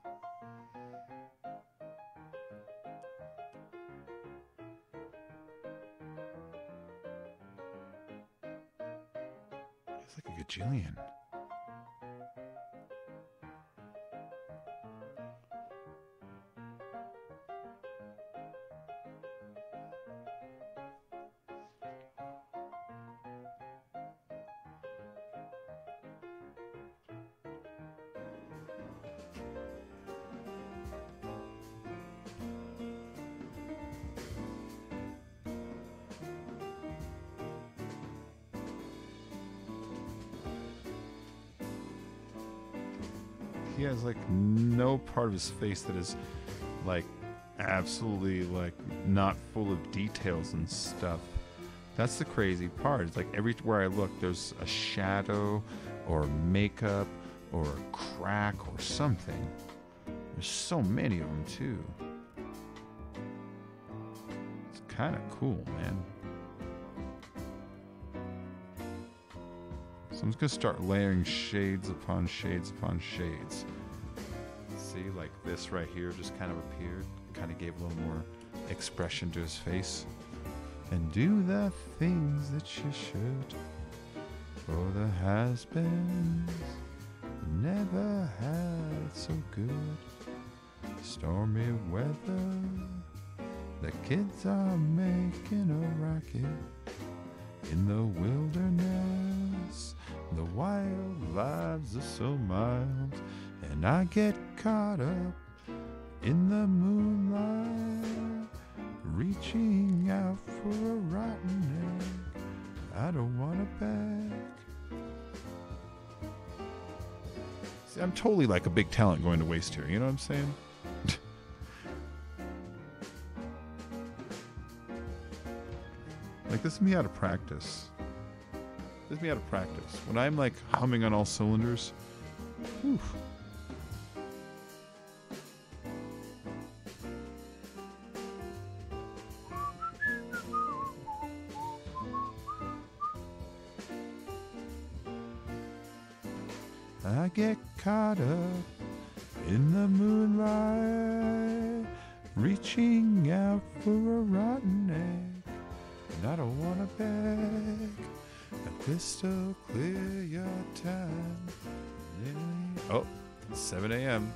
He's like a gajillion. he has like no part of his face that is like absolutely like not full of details and stuff. That's the crazy part. It's like everywhere I look, there's a shadow or makeup or a crack or something. There's so many of them too. It's kind of cool, man. So I'm just gonna start layering shades upon shades upon shades. See, like this right here just kind of appeared, kind of gave a little more expression to his face. And do the things that you should, for the has-beens never had so good. Stormy weather, the kids are making a racket. In the wilderness, the wild lives are so mild, and I get caught up in the moonlight, reaching out for a rotten egg. I don't want it back. See, I'm totally like a big talent going to waste here, you know what I'm saying? Like, this is me out of practice. This is me out of practice. When I'm like humming on all cylinders, whew. I get caught up in the moonlight, reaching out for a rotten egg. And I don't want to beg a pistol clear your time. Oh, 7 a.m.